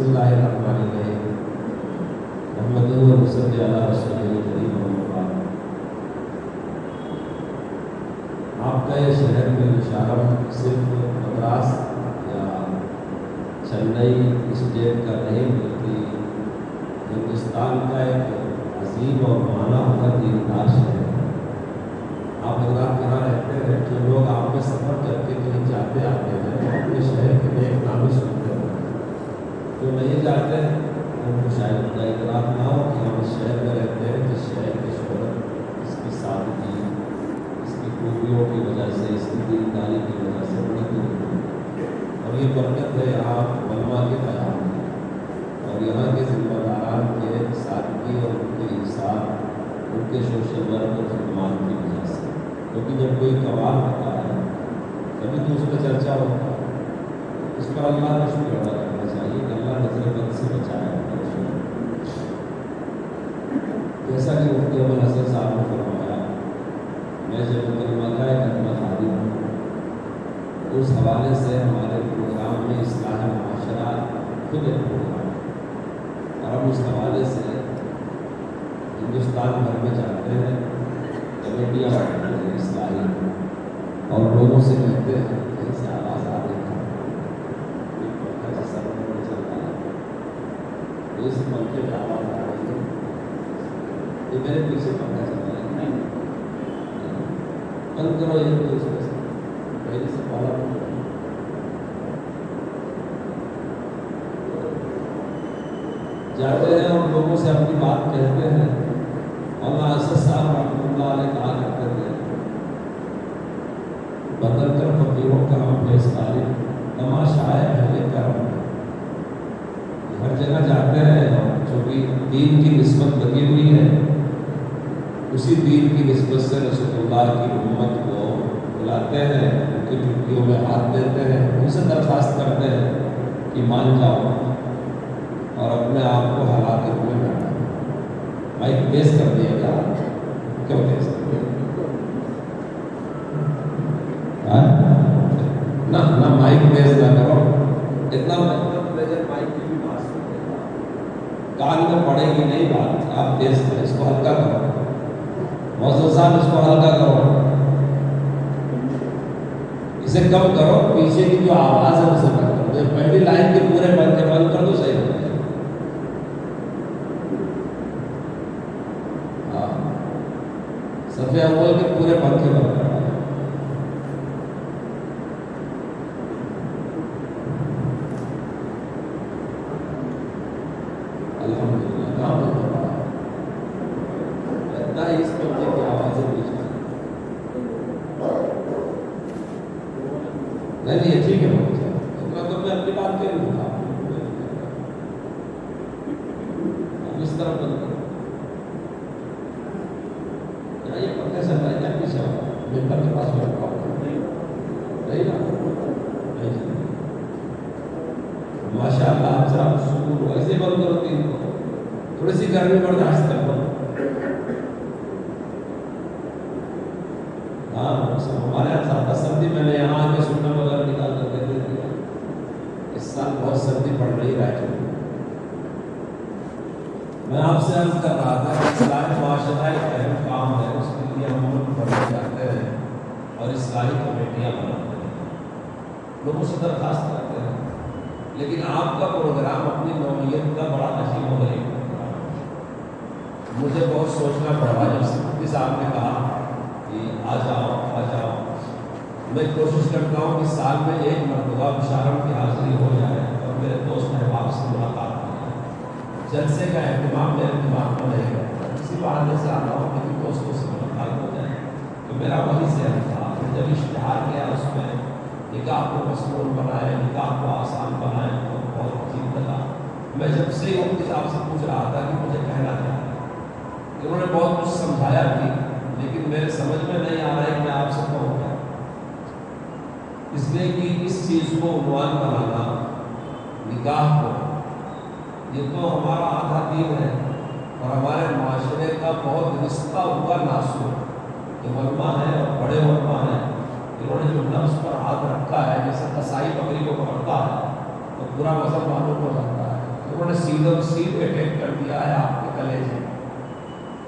بسم اللہ الرحمن الرحیم محمد و صلی اللہ رسول کریم محمد۔ آپ کا یہ شہر میں اشارہ صرف مدراس یا چنئی اسٹیٹ کا نہیں بلکہ ہندوستان کا ایک عظیم اور مانا ہوا دیندار شہر ہے۔ آپ حضرات یہاں رہتے ہیں، جو لوگ آپ میں سفر کر کے کہیں جاتے آتے ہیں وہ اپنے شہر کے نیک نامی سنتے ہیں، جو نہیں جاتے ان کو شاید کا اعتراف نہ ہو کہ ہم اس شہر میں رہتے ہیں جس شہر کی شہرت اس کی سادگی، اس کی خوبیوں کی وجہ سے، اس کی دینداری کی وجہ سے بڑی دور ہے۔ اور یہ برکت ہے یہاں علماء کے قیام کی اور یہاں کے ذمہ داران کے سادگی اور ان کے انصاف، ان کے سوشل ورک اور خدمات کی وجہ سے۔ کیونکہ جب کوئی کمال ہوتا ہے تبھی تو اس کا چرچا ہوتا ہے، اس پر اللہ کا شکر ادا کرنا چاہیے کہ اللہ نظر بد سے بچایا۔ جیسا کہ مفتی احمد حسن صاحب نے فرمایا، میں جب مکرمہ کا ایک خدمت حاضر ہوں، اس حوالے سے ہمارے پروگرام میں اصلاح معاشرہ خود ایک پروگرام ہے اور ہم اس حوالے سے ہندوستان بھر میں جاتے ہیں، کمیٹیاں بناتے ہیں اصلاحی، اور لوگوں سے کہتے ہیں کہیں سے آواز آ رہی ہے، ایک پنکھا جیسا نہیں چل رہا ہے، اس پنکھے میں آواز آ رہی ہے، یہ میرے پیچھے پنکھا چل رہا ہے، نہیں بند کرو یہ تو اس میں سے پہلے سے پالا جاتے ہیں اور لوگوں سے اپنی بات کہتے ہیں۔ اللہ اسد صاحب رحمۃ اللہ علیہ کہا کرتے تھے، بدل کر فقیروں کا ہم فیض طالب تماشا ہے اہل کرم۔ ہر جگہ جاتے ہیں اور جو بھی دین کی نسبت لگی ہوئی ہے اسی دین کی نسبت سے رسول اللہ کی امت کو بلاتے ہیں، ان کی چھٹیوں میں ہاتھ دیتے ہیں، ان سے درخواست کرتے ہیں کہ مان جاؤ اور اپنے آپ کو ہلاکت میں ڈالو۔ مائک تیز کر دیا گیا، کیوں تیز کر دیا؟ نہ مائک تیز نہ کرو، اتنا مطلب مائک کی بھی بات سنتے کان میں پڑے گی نہیں بات، آپ تیز کریں، اس کو ہلکا کرو، موضوع صاحب اس کو ہلکا کرو، اسے کم کرو، پیچھے کی جو آواز ہے اسے کم کرو، پہلی لائن کے پورے بند کر دو، صحیح ہو جائے۔ صفحہ اول کے پورے پنکھے بند کر دیں۔ الحمدللہ کام ہو رہا ہے، اتنا ہی اس پنکھے کی آوازیں بیچ میں نہیں ہے، ٹھیک ہے اتنا تو میں اپنی بات کہہ رہا ہوں، اس طرح بند کرو، یہ پنکھا چل رہا ہے کیا پیچھے ممبر کے پاس بیٹھا نہیں نا، ماشاء اللہ آپ ذرا سکون ہو، ایسے بند کرو، تین کو تھوڑی سی گرمی برداشت کر لو۔ ہاں ہمارے یہاں زیادہ سردی میں نے یہاں آ کے سننا وغیرہ نکال کر کے دے دیا، اس سال بہت سردی پڑ رہی ہے۔ میں آپ سے عرض کر رہا تھا کہ اصلاح معاشرہ ایک اہم کام ہے، اس کے لیے ہم ملک بھر میں جاتے ہیں اور اصلاحی کمیٹیاں بناتے ہیں، لوگوں سے درخواست کرتے ہیں، لیکن آپ کا پروگرام اپنی نوعیت کا بڑا عجیب و غریب پروگرام ہے۔ مجھے بہت سوچنا پڑا جب مفتی صاحب نے کہا کہ آ جاؤ، میں کوشش کرتا ہوں کہ سال میں ایک مرتبہ مشارم کی حاضری ہو جائے اور میرے دوست احباب سے ملاقات ہو جائے۔ جلسے کا اہتمام میرے دماغ میں نہیں رہتا، کسی بہانے سے آتا ہوں لیکن دوستوں سے ملاقات ہو جائے تو میرا وہی سے تھا۔ جب اشتہار کیا اس میں نکاح کو مصنون بنائے، نکاح کو آسان بنائے، تو بہت عجیب لگا۔ میں جب سے مفتی صاحب سے پوچھ رہا تھا کہ مجھے کہنا کیا ہے، انہوں نے بہت کچھ سمجھایا بھی، لیکن میرے سمجھ میں نہیں آ رہا ہے کہ میں آپ سے کہوں کیا، اس لیے کہ اس چیز کو عنوان بنانا، نکاح کو، یہ تو ہمارا آدھا دین ہے اور ہمارے معاشرے کا بہت رشتہ ہوا ناسور، جو علماء ہیں اور بڑے علماء ہیں، انہوں نے جو نفس پر ہاتھ رکھا ہے، جیسے قصائی بکری کو پکڑتا ہے تو پورا مذہب معلوم ہو جاتا ہے، سیدھے اٹیک کر دیا ہے آپ کے کلیجے،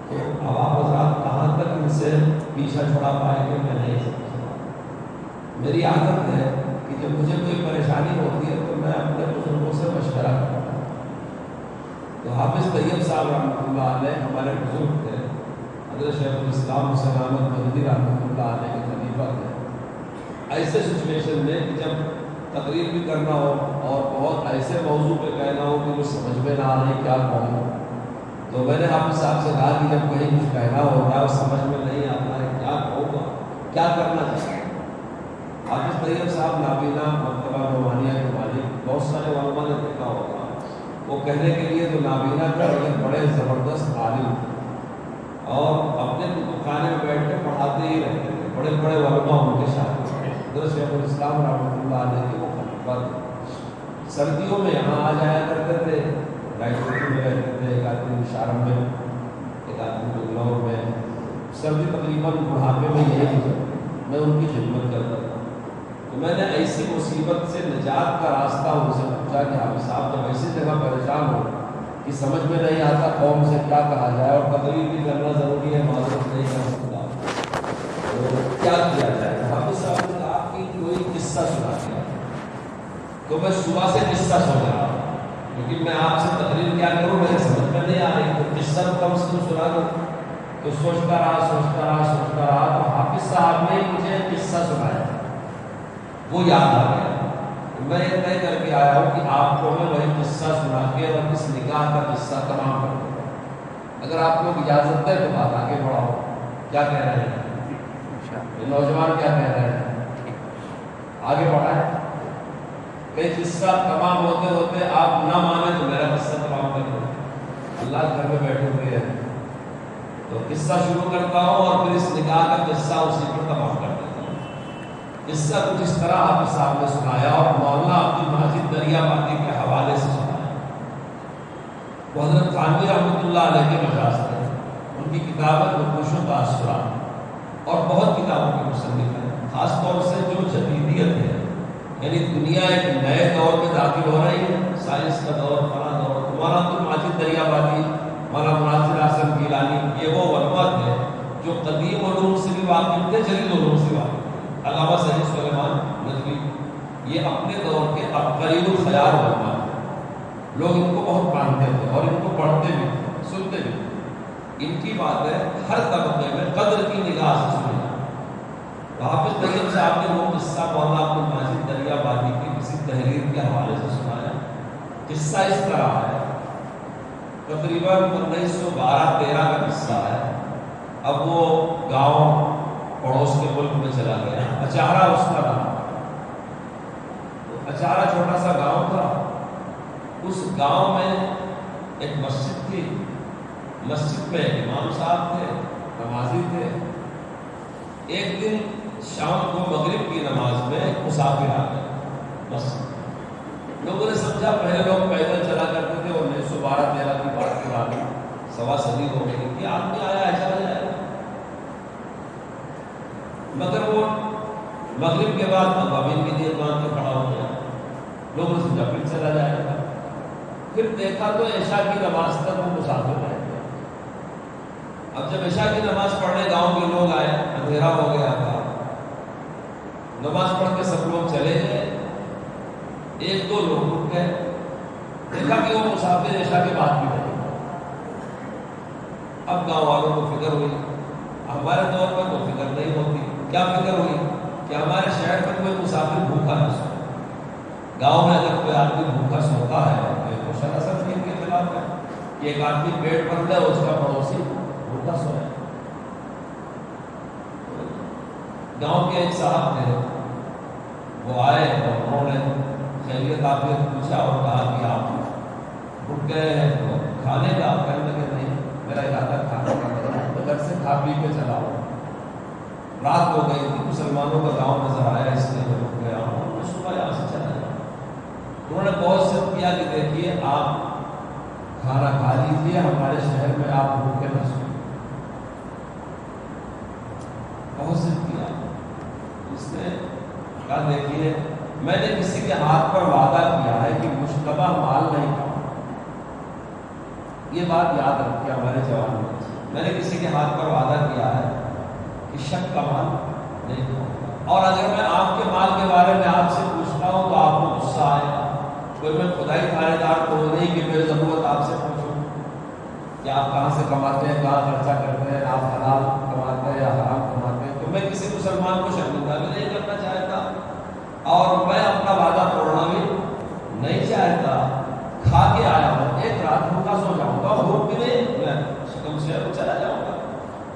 تو اب آپ حضرات کہاں تک ان سے پیچھا چھڑا پائیں گے میں نہیں سمجھتا۔ میری عادت ہے کہ جب مجھے کوئی پریشانی ہوتی ہے تو میں اپنے بزرگوں سے مشورہ کرتا ہوں۔ تو حافظ طیب صاحب رحمۃ اللہ علیہ ہمارے بزرگ تھے، حضرت شیخ الاسلام حسین احمد مدنی رحمۃ اللہ علیہ کے خلیفہ تھے۔ ایسے سچویشن میں کہ جب تقریر بھی کرنا ہو اور بہت ایسے موضوع پہ کہنا ہو کہ وہ سمجھ میں نہ آ رہی کیا کہوں، تو میں نے حافظ صاحب سے کہا کہ جب کہیں کچھ کہنا ہوتا ہے سمجھ میں نہیں آتا ہے کیا کہوں گا، کیا کرنا چاہیے۔ حافظ طیب صاحب نابینا مکتبہ نعمانیہ کے مالک، بہت سارے علماء نے دیکھا ہوگا، وہ کہنے کے لیے تو نابینا تھے اور ایک بڑے زبردست عالم تھے، اور اپنے کتب خانے میں بیٹھ کے پڑھاتے ہی رہتے تھے، بڑے بڑے علماء ان کے شاگرد تھے۔ حضرت شیخ الاسلام رحمۃ اللہ علیہ کے وہ خلیفہ تھے۔ سردیوں میں یہاں آ جایا کرتے تھے، لائبریری میں رہتے تھے، ایک آدمی مشارم میں، ایک آدمی بنگلور میں۔ سردی تقریباً بڑھاپے میں یہی گزرتی، میں ان کی خدمت کرتا تھا۔ تو میں نے ایسی مصیبت سے نجات کا راستہ ان سے پوچھا کہ حافظ صاحب جب ایسی جگہ پریشان ہو کہ سمجھ میں نہیں آتا قوم سے کیا کہا جائے، اور تقریر بھی کرنا ضروری ہے، معذرت نہیں کر سکتا، تو کیا کیا جائے؟ حافظ صاحب نے کہا کہ کوئی قصہ سنا دیا۔ تو میں صبح سے قصہ سن رہا ہوں، لیکن میں آپ سے تقریر کیا کروں، میرے سمجھ میں نہیں آ رہی، تو قصہ کم سے کم سنا دو۔ تو سوچتا رہا، تو حافظ صاحب نے مجھے قصہ سنایا، وہ یاد آ گیا۔ میں یہ طے کر کے آیا ہوں کہ آپ کو میں وہی قصہ سنا کے اور اس نکاح کا قصہ تمام کر دوں گا۔ اگر آپ لوگ اجازت دیں تو بات آگے بڑھاؤ، کیا کہہ رہے ہیں یہ نوجوان، کیا کہہ رہے ہیں، آگے بڑھائیں۔ کہ قصہ تمام ہوتے ہوتے آپ نہ مانیں تو میرا قصہ تمام کر دو، اللہ گھر میں بیٹھے ہوئے ہیں۔ تو قصہ شروع کرتا ہوں اور پھر اس نکاح کا قصہ اسی پر تمام کر دیتا ہوں۔ قصہ کچھ اس طرح حافظ صاحب نے سنایا اور مولانا عبد المجید دریا بادی کے حوالے سے سنایا۔ وہ حضرت تھانوی رحمۃ اللہ علیہ کے مجاز تھے، ان کی کتابیں نقوش و تاثرات اور بہت کتابوں کے مصنف ہیں، خاص طور سے جو جدیدیت ہے، یعنی دنیا ایک نئے دور میں داخل ہو رہی ہے، سائنس کا دور، فلاں دور۔ مولانا عبد المجید دریا بادی، مولانا مناظر احسن گیلانی، یہ وہ علماء تھے جو قدیم علوم سے بھی واقف تھے، جدید علوم سے واقف تھے۔ علامہ سید سلیمان ندوی یہ اپنے دور کے عبقرین الخیال علماء تھے، لوگ ان کو بہت مانتے تھے اور ان کو پڑھتے بھی تھے، سنتے بھی تھے۔ ان کی باتیں ہر طبقے میں قدر کی نگاہ سے سنی جاتی۔ حافظ طیب صاحب نے وہ قصہ مولانا عبد المجید دریا بادی کی کسی تحریر کے حوالے سے سنایا۔ قصہ اس طرح ہے، تقریباً 1912-13 کا قصہ ہے۔ اب وہ گاؤں پڑوس کے ملک میں چلا گیا، اچارہ اس کا نام۔ اچارہ چھوٹا سا گاؤں تھا، اس گاؤں میں ایک مسجد تھی، مسجد میں امام صاحب تھے، نمازی تھے۔ ایک دن شام کو مغرب کی نماز میں ایک مسافر آ گئے مسجد۔ لوگوں نے سمجھا، پہلے لوگ پیدل چلا کرتے تھے، اور 1912-13 کی بات پرانی، 1.25 صدی ہو گئی کہ آدمی آیا ہے چلا جائے گا، مگر وہ مغرب کے بعد مقابل کی نیت مان کے کھڑا ہو گیا۔ لوگوں نے سمجھا پھر چلا جائے گا، پھر دیکھا تو عشاء کی نماز تک وہ مسافر رہ گیا۔ اب جب عشاء کی نماز پڑھنے گاؤں کے لوگ آئے، اندھیرا ہو گیا تھا، نماز پڑھ کے سب لوگ چلے گئے، ایک دو لوگ رک گئے، دیکھا کہ وہ مسافر عشاء کے بعد بھی رہے۔ اب گاؤں والوں کو فکر ہوئی، ہمارے دور میں کوئی فکر نہیں ہوتی، کیا فکر ہوئی کہ ہمارے شہر میں کوئی مسافر بھوکا نہ سو۔ گاؤں میں اگر کوئی آدمی بھوکا سوتا ہے تو یہ شراسر دین کے خلاف ہے کہ ایک آدمی پیٹ بھر لے اس کا پڑوسی بھوکا سوئے۔ گاؤں کے ایک صاحب تھے، وہ آئے اور انہوں نے خیریت عافیت پوچھا اور کہا کہ آپ رک گئے ہیں تو کھانے کا؟ کہنے لگے نہیں، میرا ارادہ کھانے کا نہیں ہے، گھر سے کھا پی کے چلا ہوں۔ رات ہو گئی تھی، مسلمانوں کا گاؤں نظر آیا، اس لیے میں رک گیا ہوں، میں صبح یہاں سے چلا جاؤں۔ انہوں نے بہت ضد کیا کہ دیکھیے آپ کھانا کھا لیجیے، ہمارے شہر میں آپ بھوکے نہ سوئیں۔ بہت ضد کیا، اس نے کہا دیکھیے میں نے کسی کے ہاتھ پر وعدہ کیا ہے کہ مشتبہ مال نہیں کھاؤں، یہ بات یاد رکھیے ہمارے جوان میں، میں نے کسی کے ہاتھ پر وعدہ کیا ہے کہ شک کا مال نہیں کھاؤں گا، اور اگر میں آپ کے مال کے بارے میں آپ سے پوچھتا ہوں تو آپ کو غصہ آئے گا، کوئی میں خدائی تھانے دار تو نہیں کہ میری ضرورت آپ سے پوچھوں کہ آپ کہاں سے کماتے ہیں، کہاں خرچہ کرتے ہیں، آپ حلال کماتے ہیں یا حرام کماتے ہیں، تو میں کسی مسلمان کو شرمندہ بھی نہیں کرنا چاہتا اور میں اپنا وعدہ توڑنا بھی نہیں چاہتا۔ کھا کے آیا ہوں، ایک رات بھوکا سو جاؤں گا، بھوک بھی نہیں، میں شکم سے چلا جاؤں گا،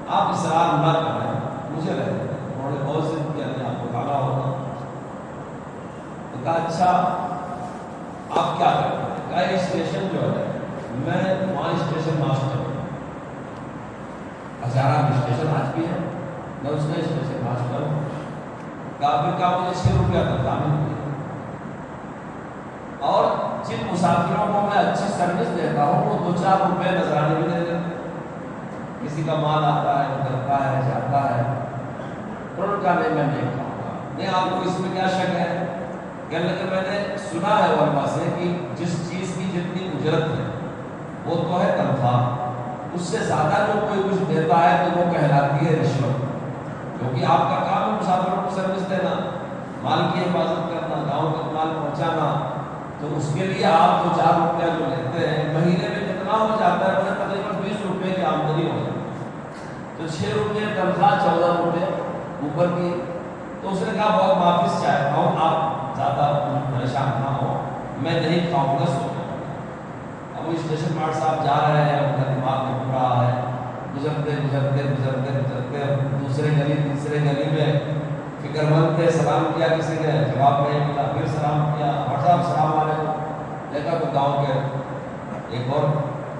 آپ اصرار نہ کریں، مجھے رہتے ہیں۔ انہوں نے بہت ضد کیا نہیں، آپ کو کھانا ہوگا، تو کہا اچھا آپ کیا کرتے ہیں؟ کہا یہ اسٹیشن جو ہے میں وہاں اسٹیشن ماسٹر ہوں، ہزارہ اسٹیشن آج بھی ہے، میں اس کا اسٹیشن ماسٹر ہوں۔ کہا پھر کہا مجھے 6 روپیہ تنخواہ ملتی ہے، اور جن مسافروں کو میں اچھی سروس دیتا ہوں وہ 2-4 روپے نذرانے بھی دے دیتے، کسی کا مال آتا ہے اترتا ہے جاتا ہے، انہوں نے کہا نہیں میں نہیں کھاؤں گا۔ نہیں آپ کو اس میں کیا شک ہے؟ کہنے لگے میں نے سنا ہے علماء سے کہ جس چیز کی جتنی اجرت ہے وہ تو ہے تنخواہ، اس سے زیادہ جو کوئی کچھ دیتا ہے تو وہ کہلاتی ہے رشوت، کیونکہ آپ کا کام ہے مسافروں کو سروس دینا، مال کی حفاظت کرنا، گاؤں تک مال پہنچانا، تو اس کے لیے آپ جو 4 روپیہ جو لیتے ہیں مہینے میں جتنا ہو جاتا ہے وہ تقریباً 20 روپے کی آمدنی ہو جاتی ہے، تو 6 روپے تنخواہ 14 روپے اوپر کی۔ تو اس نے کہا بہت معافی چاہتا ہوں، آپ زیادہ پریشان نہ ہو، میں نہیں کھاؤں گا، سو جاؤں گا۔ اب وہ اسٹیشن ماسٹر صاحب جا رہے ہیں، ان کا دماغ میں گھوم رہا ہے، گزرتے گزرتے گزرتے گزرتے دوسرے گلی تیسرے گلی میں فکر مند تھے، سلام کیا، کسی نے جواب نہیں ملا، پھر سلام کیا، صاحب السلام علیکم، دیکھا تو گاؤں کے ایک اور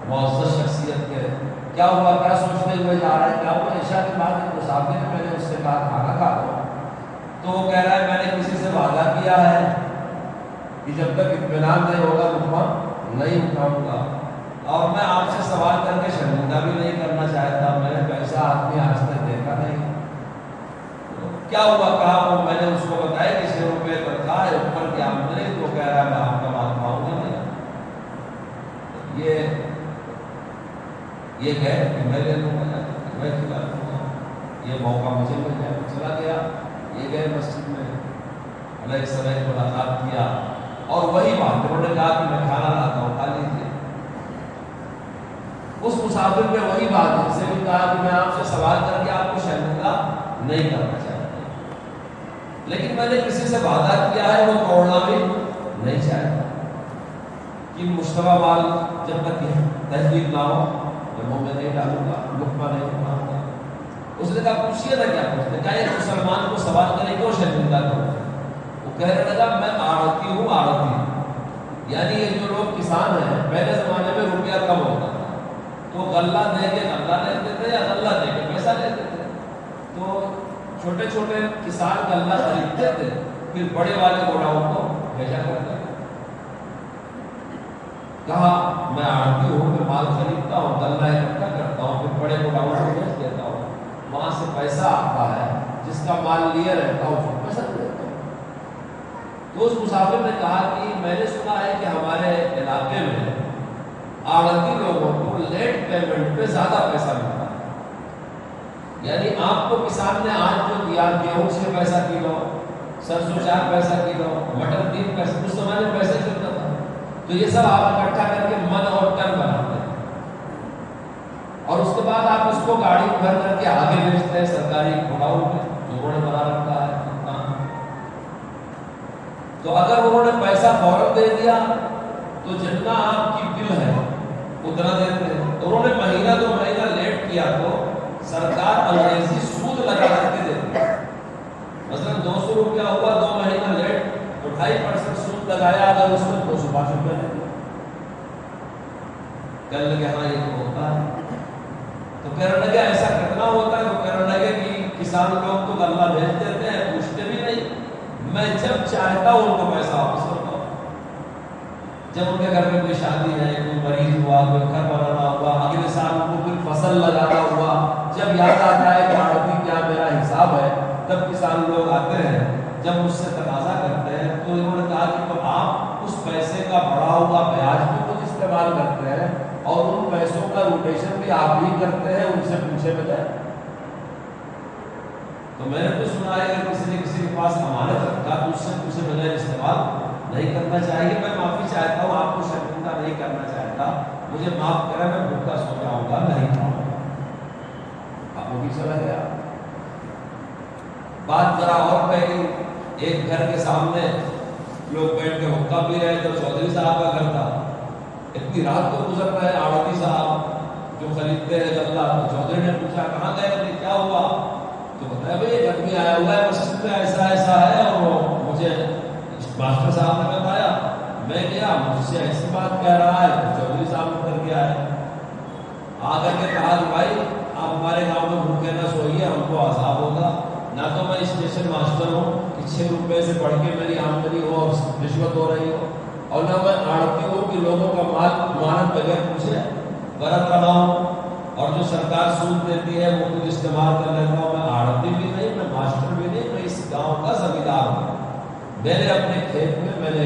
معزز شخصیت کے، کیا ہوا، کیا سوچتے ہوئے جا رہے ہیں؟ کیا وہ عشاء کے بعد ایک مسافر نے میں نے اس سے کہا کھانا کھا لو، تو وہ کہہ رہا ہے میں نے کسی سے وعدہ کیا ہے کہ جب تک اطمینان نہیں ہوگا لقمہ نہیں اٹھاؤں گا، اور میں آپ سے سوال کر کے شرمندہ بھی نہیں کرنا چاہتا، میں نے پیسہ آدمی آج تک دیکھا نہیں، کیا ہوا؟ کہا وہ میں نے اس کو بتایا کہ 6 روپے تنخواہ ہے، اوپر کی آمدنی، تو کہہ رہا ہے میں آپ کا مال کھاؤں گا نہیں، یہ کہہ کہ میں لے لوں گا، میں کھلا لوں گا، یہ موقع مجھے مل جائے، چلا گیا، یہ گئے مسجد میں، علیہ السلام ملاقات کیا، اور وہی بات انہوں نے کہا کہ میں کھانا لاتا ہوں، کھا لیجیے۔ اس مسافر نے وہی بات ان سے بھی کہا کہ میں آپ سے سوال کر کے آپ کو شرمندہ نہیں کرنا چاہتا، لیکن میں نے کسی سے وعدہ کیا ہے وہ توڑنا بھی نہیں چاہتا کہ مشتبہ مال جب تک تحقیق نہ ہو میں منہ میں نہیں ڈالوں گا، لقمہ نہیں اٹھاؤں گا۔ اس نے کہا پوچھیے نا کیا پوچھتے، کہا یہ مسلمان کو سوال کرنے کیوں شرمندہ کروں؟ وہ کہنے لگا میں آڑتی ہوں، آڑتی، یعنی یہ جو لوگ کسان ہیں پہلے زمانے میں روپیہ کم ہوتا تھا تو غلہ دے کے غلہ لیتے تھے یا غلہ دے کے پیسہ لیتے تھے، تو چھوٹے چھوٹے کسان غلہ خریدتے تھے، پھر بڑے والے گوڈاؤن کو بھیجا کرتے تھے۔ کہا میں آڑتی ہوں، میں مال خریدتا ہوں، غلہ اکٹھا کرتا ہوں، پھر بڑے گوڈاؤن کو بھیج دیتا ہوں، وہاں سے پیسہ آتا ہے، جس کا مال لیے رہتا ہوں اس کو پیسہ دیتا ہوں۔ تو اس مسافر نے کہا کہ میں نے سنا ہے کہ ہمارے علاقے میں آڑتی لوگوں کو لیٹ پیمنٹ پہ زیادہ پیسہ ملتا ہے، یعنی آپ کو کسان نے آج جو دیا، گیہوں 6 پیسہ کلو، سرسوں 4 پیسہ کلو، مٹر 3 پیسہ، اس زمانے میں پیسے چلتا تھا، تو یہ سب آپ اکٹھا کر کے من اور ٹن بناتے ہیں، اور اس کے بعد آپ اس کو گاڑی میں بھر کر کے آگے بھیجتے ہیں سرکاری گوڈاؤن میں جو انہوں نے بنا رکھا ہے۔ تو اگر انہوں نے پیسہ فوراً دے دیا تو جتنا آپ کی بل ہے اتنا دیتے ہیں، انہوں نے مہینہ 2 مہینہ لیٹ کیا تو سرکار انگریزی سود لگا کر کے دیتی ہے، مثلا 200 روپیہ ہوا 2 مہینہ لیٹ تو 2.5% سود لگایا، اگر اس میں 205 روپئے دے دیا، کہنے لگے ہاں یہ تو ہوتا ہے، تو کہنے لگے ایسا کتنا ہوتا ہے؟ تو کہنے لگے کہ کسان لوگ تو غلہ بھیج دیتے ہیں، پوچھتے بھی نہیں، میں جب چاہتا ہوں ان کو پیسہ واپس کرتا ہوں، جب ان کے گھر میں کوئی شادی ہے، کوئی مریض ہوا، کوئی گھر بنانا ہوا، اگلے سال ان کو کوئی فصل لگانا ہوا، جب یاد آتا ہے کہ آڑتی کیا میرا حساب ہے، تب کسان لوگ آتے ہیں، جب مجھ سے تقاضا کرتے ہیں تو انہوں نے کہا کہ تو آپ اس پیسے کا بڑھا ہوا بیاج بھی کچھ استعمال کرتے ہیں اور ان پیسوں کا روٹیشن بھی آپ ہی کرتے ہیں ان سے پوچھے بجائے. تو میں نے تو سنا ہے کہ کسی نے کسی کے پاس امانت رکھا تو اس سے پوچھے بجائے استعمال نہیں کرنا چاہیے. میں معافی چاہتا ہوں، آپ کو شرمندہ نہیں کرنا چاہتا، مجھے معاف کریں، میں بھوکا سو جاؤں گا، نہیں کھاؤں گا. آپ وہ بھی چلا گیا. بات ذرا اور پہلی، ایک گھر کے سامنے لوگ بیٹھ کے حقہ پی رہے تو چودھری صاحب کا گھر تھا. اتنی رات کو گزر رہے آڑتی صاحب جو خریدتے ہیں غلہ، تو چودھری نے پوچھا کہاں گئے، کیا ہوا؟ تو بتایا بھائی ایک آدمی آیا ہوا ہے مسجد میں، ایسا ایسا ہے، اور وہ مجھے ماسٹر صاحب نے بتایا، میں گیا، مجھ سے ایسی بات کہہ رہا ہے. تو چودھری صاحب کر کے آئے، آ کر کے کہا کہ بھائی آپ ہمارے گاؤں میں بھوکے نہ سوئیے، ہم کو عذاب ہوگا. نہ تو میں اسٹیشن ماسٹر ہوں کہ 6 روپے سے بڑھ کے میری آمدنی ہو اور رشوت ہو رہی ہو، اور نہ میں آڑتی ہوں کہ لوگوں کا مال ضمانت بغیر پوچھے برت رہا ہوں، اور جو سرکار سود دیتی ہے وہ خود استعمال کر لیتا ہوں. میں آڑتی بھی نہیں، میں ماسٹر بھی نہیں، میں اس گاؤں کا زمیندار ہوں. میں نے اپنے کھیت میں نے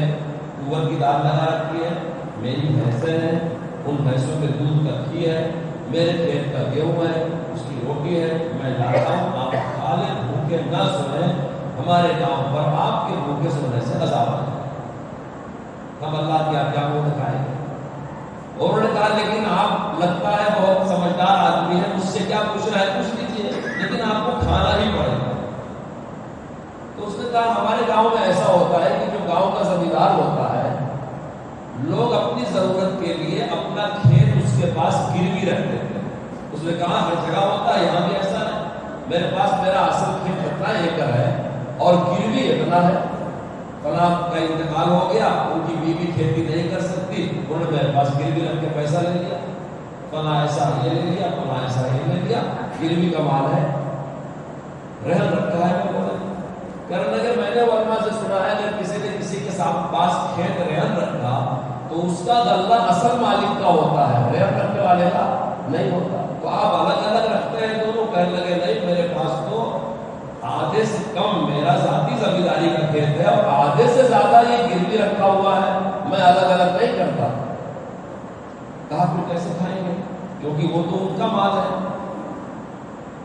تور کی دال لگا رکھی ہے، میری بھینسیں ہیں، ان بھینسوں کے دودھ کا گھی ہے، میرے کھیت کا گیہوں ہے، اس کی روٹی ہے، میں لاتا ہوں. آپ کھا لیں، بھوکے نہ سوئیں، ہمارے گاؤں پر آپ کے بھوکے سونے سے عذاب آ جائے. ہم اللہ کی آجا کو دکھائیں گے. اور انہوں نے کہا لیکن آپ لگتا ہے بہت سمجھدار آدمی ہے، مجھ سے کیا پوچھ رہا ہے، پوچھ لیجیے، لیکن آپ کو کھانا ہی پڑے گا. تو اس نے کہا ہمارے گاؤں میں ایسا ہوتا ہے کہ جو گاؤں کا زمیندار ہوتا ہے، لوگ اپنی ضرورت کے لیے اپنا کھیت اس کے پاس گروی رکھ دیتے ہیں. اس نے کہا ہر جگہ ہوتا ہے، یہاں بھی ایسا ہے، میرے پاس میرا اصل کھیت اتنا ایکڑ ہے اور گروی اتنا ہے، فلاں کا انتقال ہو گیا، ان کی بیوی کھیتی نہیں کر سکتی، انہوں نے میرے پاس گروی رکھ کے پیسہ لے لیا، فلاں ایسا یہ لے لیا، فلاں ایسا یہ لے لیا، گروی کا مال ہے، رہن رکھا ہے. کرنے لگے میں نے علماء سے سنا ہے اگر کسی نے کسی کے ساتھ پاس کھیت رہن رکھا تو اس کا غلہ اصل مالک کا ہوتا ہے، رہن رکھنے والے کا نہیں ہوتا. تو آپ الگ الگ رکھتے ہیں دونوں. کہنے لگے نہیں، میرے پاس تو آدھے سے کم میرا ذاتی زمینداری کا کھیت ہے اور آدھے سے زیادہ یہ گروی رکھا ہوا ہے، میں الگ الگ نہیں کرتا. کہا پھر کیسے کھائیں گے، کیونکہ وہ تو ان کا مال ہے.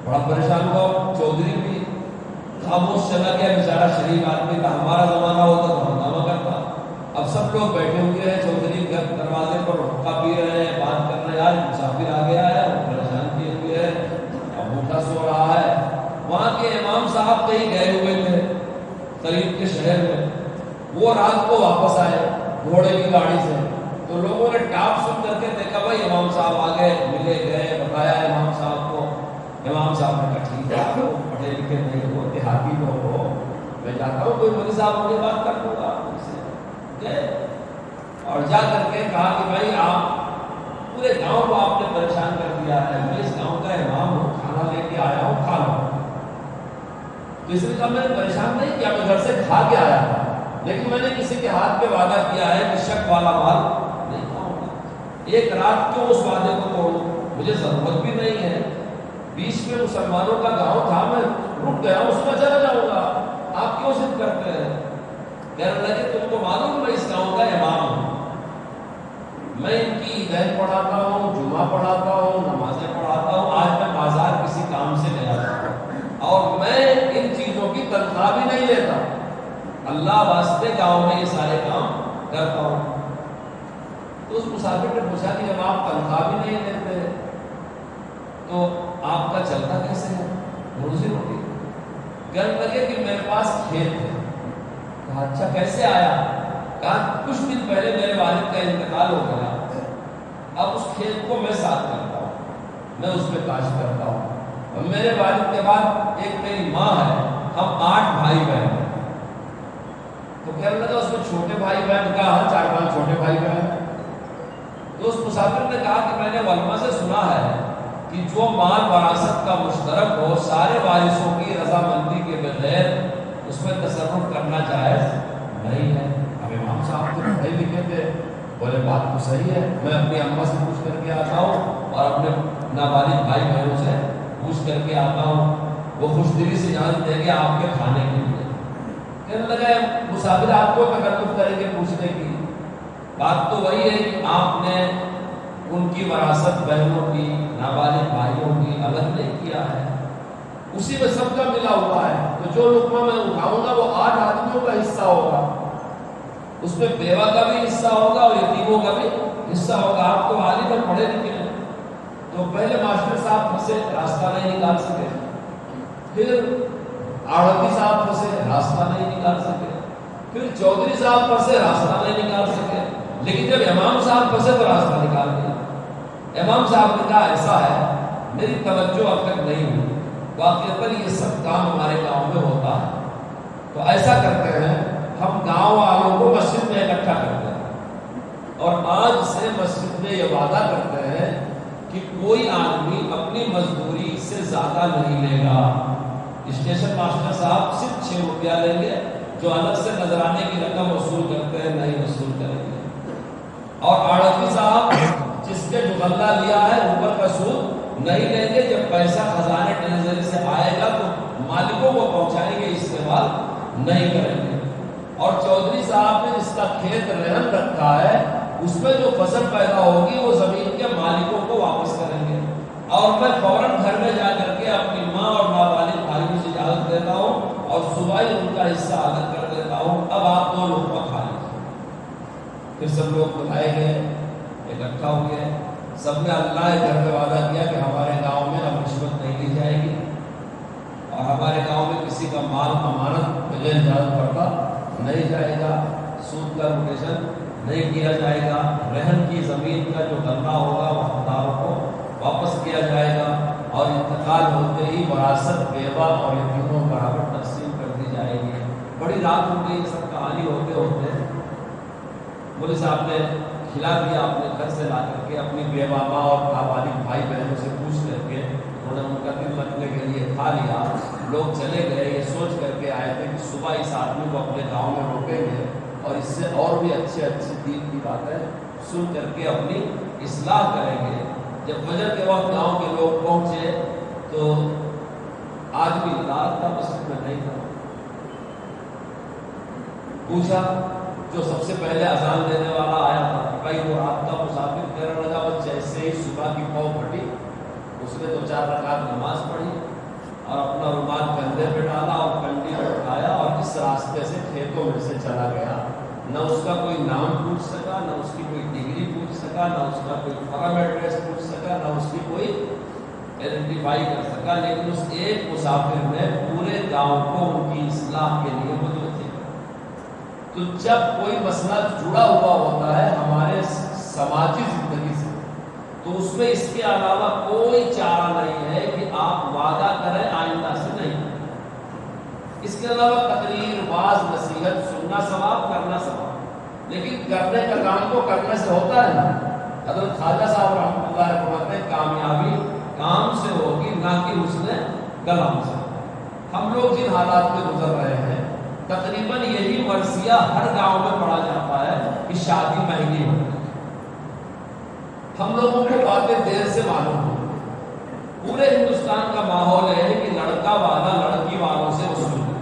بڑا پریشان ہوا. چودھری بھی خاموش چلا گیا، بیچارہ شریف آدمی تھا. ہمارا زمانہ ہوتا تو ہنگامہ کرتا. اب سب لوگ بیٹھے ہوئے ہیں، چودھری گھر دروازے پر حقہ پی رہے ہیں، بات کر رہے ہیں، آج مسافر آ گیا ہے، پریشان کیے ہوئے ہے، اب بھوکا سو رہا ہے. وہاں کے امام صاحب کہیں گئے ہوئے تھے قریب کے شہر میں، وہ رات کو واپس آئے گھوڑے کی گاڑی سے. تو لوگوں نے ٹاپ سن کر کے دیکھا بھائی امام صاحب آ گئے، ملے گئے، بتایا امام صاحب کو. امام صاحب نے کہا ٹھیک ہے، آپ پڑھے لکھے نہیں ہو، دیہاتی لوگ ہو، میں جاتا ہوں، کوئی مولوی صاحب مجھے بات کر دوں گا. گئے اور جا کر کے کہا کہ بھائی آپ پورے گاؤں کو آپ نے پریشان کر دیا ہے، میں اس گاؤں کا امام ہوں، کھانا لے کے آیا ہوں، کھا لو. تو اس نے کہا میں نے پریشان نہیں کیا، میں گھر سے کھا کے آیا تھا، لیکن میں نے کسی کے ہاتھ پہ وعدہ کیا ہے کہ شک والا مال نہیں کھاؤں گا. ایک رات کیوں اس وعدے کو توڑوں، مجھے ضرورت بھی نہیں ہے. بیچ میں مسلمانوں کا گاؤں تھا، میں رک گیا ہوں، اس میں چلا جاؤں گا، آپ کیوں ضد کرتے ہیں. کہنے لگے تم کو معلوم میں اس گاؤں کا امام ہوں، میں ان کی عیدیں پڑھاتا ہوں، جمعہ پڑھاتا ہوں، نمازیں پڑھاتا ہوں. آج میں بازار کسی کام سے گیا تھا اور میں ان چیزوں کی تنخواہ بھی نہیں لیتا، اللہ واسطے گاؤں میں یہ سارے کام کرتا ہوں. تو اس مسافر نے پوچھا کہ جب آپ تنخواہ بھی نہیں لیتے تو آپ کا چلتا کیسے ہے، روزی روٹی. کہنے لگے کہ میرے پاس کھیت ہے. کہا اچھا کیسے آیا. کہا کچھ دن پہلے میرے والد کا انتقال ہو گیا، اب اس کھیت کو میں ساتھ کرتا ہوں، میں اس میں کاشت کرتا ہوں. اور میرے والد کے بعد ایک میری ماں ہے، ہم 8 بھائی بہن ہیں. تو کہنے لگا اس میں چھوٹے بھائی بہن کا 4-5 چھوٹے بھائی بہن. تو اس مسافر نے کہا کہ میں نے علماء سے سنا ہے کہ جو مال وراثت کا مشترک ہو، سارے وارثوں کی رضامندی کے بغیر اس میں تصرف کرنا جائز نہیں ہے. اب امام صاحب تو پڑھے لکھے تھے، بولے بات تو صحیح ہے، میں اپنی اماں سے پوچھ کر کے آتا ہوں اور اپنے نابالغ بھائی بہنوں سے پوچھ کر کے آتا ہوں، وہ خوش دلی سے اجازت دیں گے آپ کے کھانے کے لیے. کہنے لگا مسافر آپ کو تکلف کریں گے پوچھنے کی، بات تو وہی ہے کہ آپ نے ان کی وراثت بہنوں کی، نابالغ بھائیوں کی الگ نہیں کیا ہے، اسی میں سب کا ملا ہوا ہے۔ تو جو لقمہ میں اٹھاؤں گا وہ 8 آدمیوں کا حصہ ہوگا، اس میں بیوہ کا بھی حصہ ہوگا اور یتیموں کا بھی حصہ ہوگا۔ آپ تو عالم اور پڑھے لکھے ہیں، تو پہلے ماسٹر صاحب پھنسے، راستہ نہیں نکال سکے، پھر آڑتی صاحب پھنسے، راستہ نہیں نکال سکے، پھر چودھری صاحب پھنسے، راستہ نہیں نکال سکے، لیکن جب امام صاحب پھنسے تو راستہ نکال دیا۔ امام صاحب نے کہا ایسا ہے، میری توجہ اب تک نہیں ہوئی، واقعتاً یہ سب کام ہمارے گاؤں میں ہوتا ہے، تو ایسا کرتے ہیں ہم گاؤں والوں کو مسجد میں اکٹھا کرتے ہیں، اور آج سے مسجد میں یہ وعدہ کرتے ہیں کہ کوئی آدمی اپنی مزدوری سے زیادہ نہیں لے گا۔ اسٹیشن ماسٹر صاحب صرف 6 روپیہ لیں گے، جو الگ سے نذرانے کی رقم وصول کرتے ہیں نہیں وصول کریں گے، اور آڑتی صاحب جس کے جو غلہ لیا ہے اوپر کا سود نہیں لیں گے، جب پیسہ خزانے ٹریجری سے آئے گا تو مالکوں کو پہنچائیں گے، استعمال نہیں کریں گے۔ اور چودھری صاحب نے جس کا کھیت رہن رکھا ہے اس میں جو فصل پیدا ہوگی وہ زمین کے مالکوں کو واپس کریں گے، اور میں فوراً گھر میں جا کر کے اپنی ماں اور نابالغ بھائیوں سے اجازت دیتا ہوں اور صبح ہی ان کا حصہ الگ کر دیتا ہوں، اب آپ 2 لقمہ کھا لیجیے۔ پھر سب لوگ بلائے گئے، اکٹھا ہوئے، سب نے اللہ کے گھر میں وعدہ کیا کہ ہمارے گاؤں میں اب رشوت نہیں لی جائے گی، اور ہمارے گاؤں میں کسی کا مال امانت بغیر اجازت پڑتا نہیں جائے گا، سود کا روٹیشن نہیں کیا جائے گا، رہن کی زمین کا جو غلہ ہوگا وہ حقداروں کو واپس کیا جائے گا، اور انتقال ہوتے ہی وراثت بیوہ اور یتیموں برابر تقسیم کر دی جائے گی۔ بڑی رات ہو گئی، سب کہانی ہوتے ہوتے مولوی صاحب نے کھلا دیا، اپنے گھر سے لا کر کے اپنی بیوہ ماں اور نابالغ بھائی بہنوں سے پوچھ کر کے انہوں نے ان کا دل رکھنے کے لیے کھا لیا۔ لوگ چلے گئے، یہ سوچ کر کے آئے تھے کہ صبح اس آدمی کو اپنے گاؤں میں روکیں گے اور اس سے اور بھی اچھی دین کی باتیں سن کر کے اپنی اصلاح کریں گے۔ جب فجر کے وقت گاؤں کے لوگ پہنچے تو آدمی رات کا مسجد میں نہیں تھا، پوچھا جو سب سے پہلے اذان دینے والا آیا تھا، بھائی وہ رات کا مسافر کہنے لگا، بس جیسے ہی صبح کی پاؤں پھٹی اس نے 2-4 رکعت نماز پڑھی اور اپنا رومال کندھے پہ ڈالا اور کنڈی پہ اٹھایا اور اس راستے سے کھیتوں میں سے چلا گیا۔ نہ اس کا کوئی نام پوچھ سکا، نہ اس کی کوئی ڈگری پوچھ سکا، نہ اس کا کوئی فرم ایڈریس پوچھ سکا، نہ اس کی کوئی آئیڈینٹیفائی کر سکا، لیکن اس ایک مسافر نے پورے گاؤں کو ان کی اصلاح کے لیے مدعو کیا۔ تو جب کوئی مسئلہ جڑا ہوا ہوتا ہے ہمارے سماجی زندگی سے تو اس میں اس کے علاوہ کوئی چارہ نہیں ہے کہ آپ وعدہ کریں آئندہ سے نہیں۔ اس کے علاوہ تقریر، واعظ، نصیحت سننا ثواب، کرنا ثواب، لیکن کرنے کا کام تو کرنے سے ہوتا ہے نا۔ حضرت خواجہ صاحب رحمۃ اللہ علیہ فرماتے ہیں کامیابی کام سے ہوگی نہ کہ حسن کلام سے۔ ہم لوگ جن حالات میں گزر رہے ہیں تقریباً یہی مرثیہ ہر گاؤں میں پڑھا جاتا ہے کہ شادی مہنگی ہو گئی۔ ہم لوگوں کو باتیں دیر سے معلوم ہو، پورے ہندوستان کا ماحول ہے کہ لڑکا والا لڑکی والوں سے وصول ہے،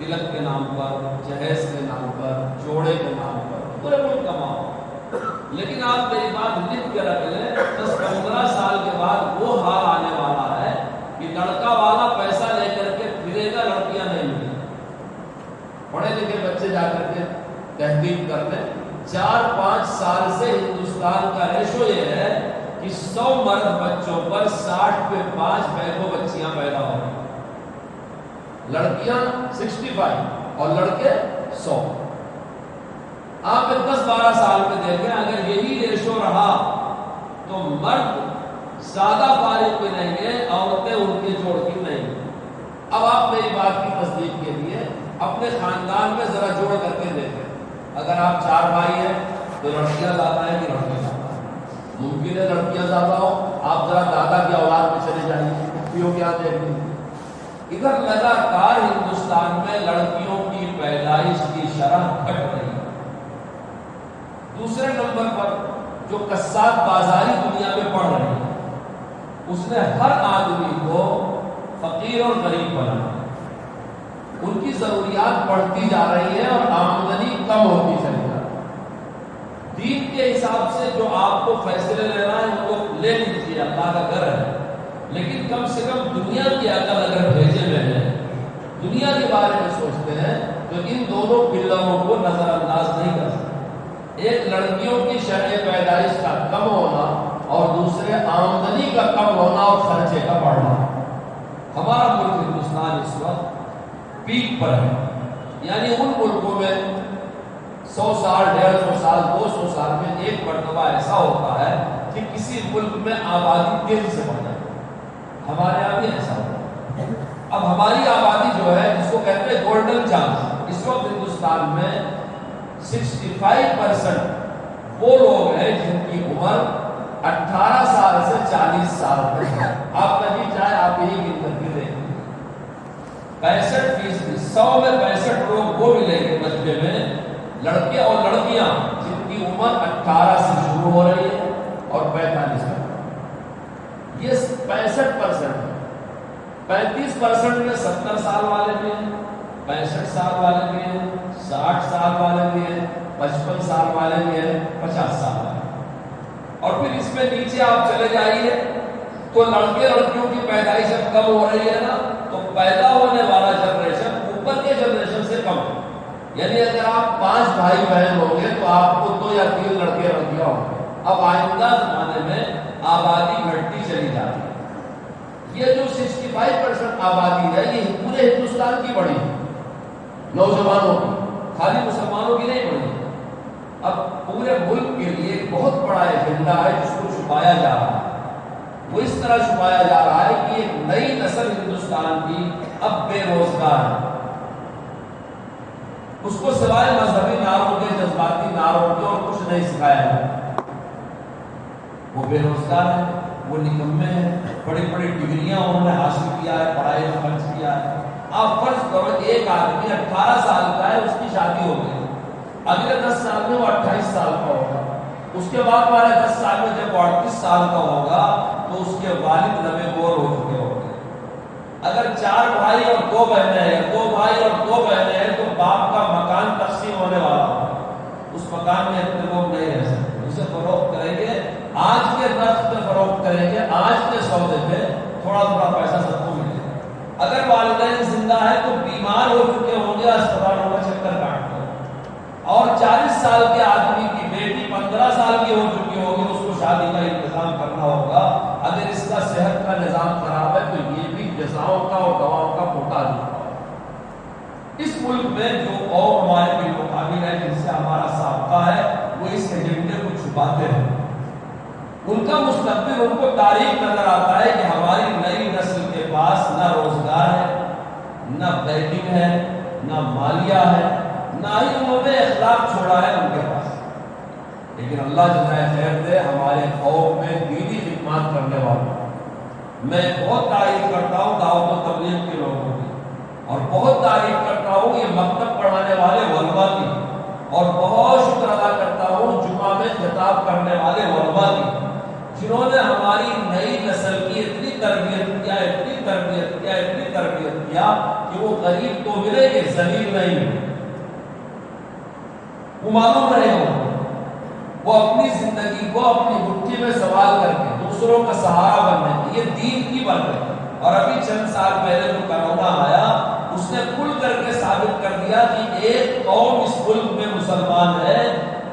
تلک کے نام پر، جہیز کے نام پر، جوڑے کے نام پر، پورے ملک کا ماحول۔ لیکن آپ میری بات لکھ کے رکھ لیں، 10-15 سال کے بعد وہ حال آنے والا ہے کہ لڑکا والا پیسہ لے کر کے پھرے گا، لڑکیاں نہیں ملیں۔ پڑھے لکھے بچے جا کر کے تحقیق کر لیں، 4-5 سال سے ہندوستان کا ریشو یہ ہے کہ 100 مرد بچوں پر 60 پہ 5 بیٹھو بچیاں پیدا ہو رہی ہیں، لڑکیاں 65 اور لڑکے 100۔ آپ 10-12 سال میں دیکھیں اگر یہی ریشو رہا تو مرد زیادہ فارغ بھی نہیں ہے، عورتیں ان کے جوڑ کی نہیں۔ اب آپ میری بات کی تصدیق کے لیے اپنے خاندان میں ذرا جوڑ کر کے دیکھیں، اگر آپ 4 بھائی ہیں تو لڑکیاں زیادہ ہیں کہ لڑکے زیادہ ہیں؟ ممکن ہے لڑکیاں زیادہ ہو، آپ ذرا دادا کی اولاد میں چلے جائیے، پھوپھیوں کیا دیکھ لیں، ادھر لگاتار ہندوستان میں لڑکیوں کی پیدائش کی شرح گھٹ رہی ہے۔ دوسرے نمبر پر جو قصاب بازاری دنیا میں پڑھ رہی ہے اس نے ہر آدمی کو فقیر اور غریب بنا، ان کی ضروریات بڑھتی جا رہی ہے اور آمدنی کم ہوتی چلی جا رہی ہے۔ دین کے حساب سے جو آپ کو فیصلے لینا ہے وہ تو لے لیجیے، اللہ کا گھر ہے، لیکن کم سے کم دنیا کی عقل اگر بھیجے ہوئے ہیں، دنیا کے بارے میں سوچتے ہیں، تو ان دونوں پلروں کو نظر انداز نہیں کر سکتے۔ ایک لڑکیوں کی شرح پیدائش کا کم ہونا اور دوسرے آمدنی کا کم ہونا اور خرچے کا بڑھنا۔ ہمارا ملک ہندوستان اس وقت پیک پر ہے، یعنی ان ملکوں میں 100 سال، 150 سال، 200 سال میں ایک مرتبہ ایسا ہوتا ہے کہ کسی ملک میں آبادی تیزی سے بڑھ جاتی ہے، ہمارے یہاں بھی ایسا ہوتا ہے۔ اب ہماری آبادی جو ہے جس کو کہتے ہیں گولڈن چانس، اس وقت ہندوستان میں 65% وہ لوگ ہیں جن کی عمر 18 سال سے 40 سال تک ہے۔ آپ کہیں چاہے آپ یہی گن کر کے دیکھیں، 65%، 100 میں 65 لوگ وہ ملیں گے مجمع میں، لڑکے اور لڑکیاں جن کی عمر 18 سے شروع ہو رہی ہے اور 45 تک۔ یہ 65% ہے۔ 35% میں 70 سال والے بھی ہیں، 65 سال والے بھی ہیں، 60 سال والے بھی ہیں، 55 سال والے بھی ہیں، 50 سال والے۔ اور پھر اس میں نیچے آپ چلے جائیے تو لڑکے لڑکیوں کی پیدائش اب کم ہو رہی ہے نا، تو پیدا ہونے والا جنریشن اوپر کے جنریشن سے کم ہے۔ یعنی اگر آپ 5 بھائی بہن ہوں گے تو آپ کو 2 یا 3 لڑکے لڑکیاں ہوں گے۔ اب آئندہ زمانے میں آبادی گھٹتی چلی جاتی ہے۔ یہ جو 65% آبادی ہے یہ پورے ہندوستان کی بڑی ہے، نوجوانوں کی، خالی مسلمانوں کی نہیں بڑی ہے۔ اب پورے ملک کے لیے ایک بہت بڑا ایجنڈا ہے جس کو چھپایا جا رہا ہے۔ وہ اس طرح چھپایا جا رہا ہے کہ ایک نئی نسل ہندوستان کی اب بے روزگار ہے، اس کو سوائے مذہبی نعروں کے، جذباتی نعروں کے اور کچھ نہیں سکھایا ہے۔ وہ بے روزگار ہے، وہ نکمے ہیں، بڑی بڑی ڈگریاں انہوں نے حاصل کیا ہے، پڑھائی میں خرچ کیا ہے۔ آپ فرض کرو ایک آدمی 18 سال کا ہے، اس کی شادی ہو گئی، اگلے 10 سال میں وہ 28 سال کا ہوگا، اس کے بعد والے 10 سال میں جب وہ 38 سال کا ہوگا تو اس کے والد لبے گور ہو چکے ہوں گے۔ اگر 4 بھائی اور 2 بہنیں ہیں، 2 بھائی اور 2 بہنیں ہیں، تو باپ کا مکان تقسیم ہونے والا ہوگا، اس مکان میں اتنے لوگ نہیں رہ سکتے، اسے فروخت کریں گے، آج کے نرخ پہ فروخت کریں گے، آج کے سودے پہ تھوڑا تھوڑا پیسہ سب کو ملے گا۔ اگر والدین زندہ ہے تو بیمار ہو چکے ہوں گے، اسپتالوں کا چکر کاٹتے ہیں، اور 40 سال کے آدمی کی بیٹی 15 سال کی ہو چکی ہوگی، اس کو شادی کا انتظام کرنا ہوگا۔ اگر اس کا صحت کا نظام خراب ہے تو یہ بھی جزاؤں کا اور دواؤں کا محتاج ہوگا۔ اس ملک میں جو قوم ہمارے بالمقابل ہے، جن سے ہمارا سابقہ ہے، وہ اس ایجنڈے کو چھپاتے ہیں۔ ان کا مستقبل ان کو تاریخ نظر آتا ہے کہ ہماری نئی نسل کے پاس نہ روزگار ہے، نہ بینکنگ ہے، نہ مالیہ ہے، نہ ہی انہوں نے اخلاق چھوڑا ہے ان کے پاس۔ لیکن اللہ جزائے خیر دے ہمارے قوم میں دینی خدمات کرنے والوں، میں بہت تعریف کرتا ہوں دعوت و تبلیغ کے لوگوں کی، اور بہت تعریف کرتا ہوں یہ مکتب پڑھانے والے علماء کی، اور بہت شکر ادا کرتا ہوں جمعہ میں خطاب کرنے والے علماء کی، جنہوں نے ہماری نئی نسل کی اتنی تربیت کیا، اتنی تربیت کیا، اتنی تربیت کیا کہ وہ غریب تو ملے گے، ذلیل نہیں ملے۔ وہ معلوم رہے ہو، وہ اپنی زندگی کو اپنی مٹھی میں سوال کر کے دوسروں کا سہارا بننے کی، یہ دین کی برکت ہے۔ اور ابھی چند سال پہلے جو کرونا آیا، اس نے کھل کر کے ثابت کر دیا کہ ایک قوم اس ملک میں مسلمان ہے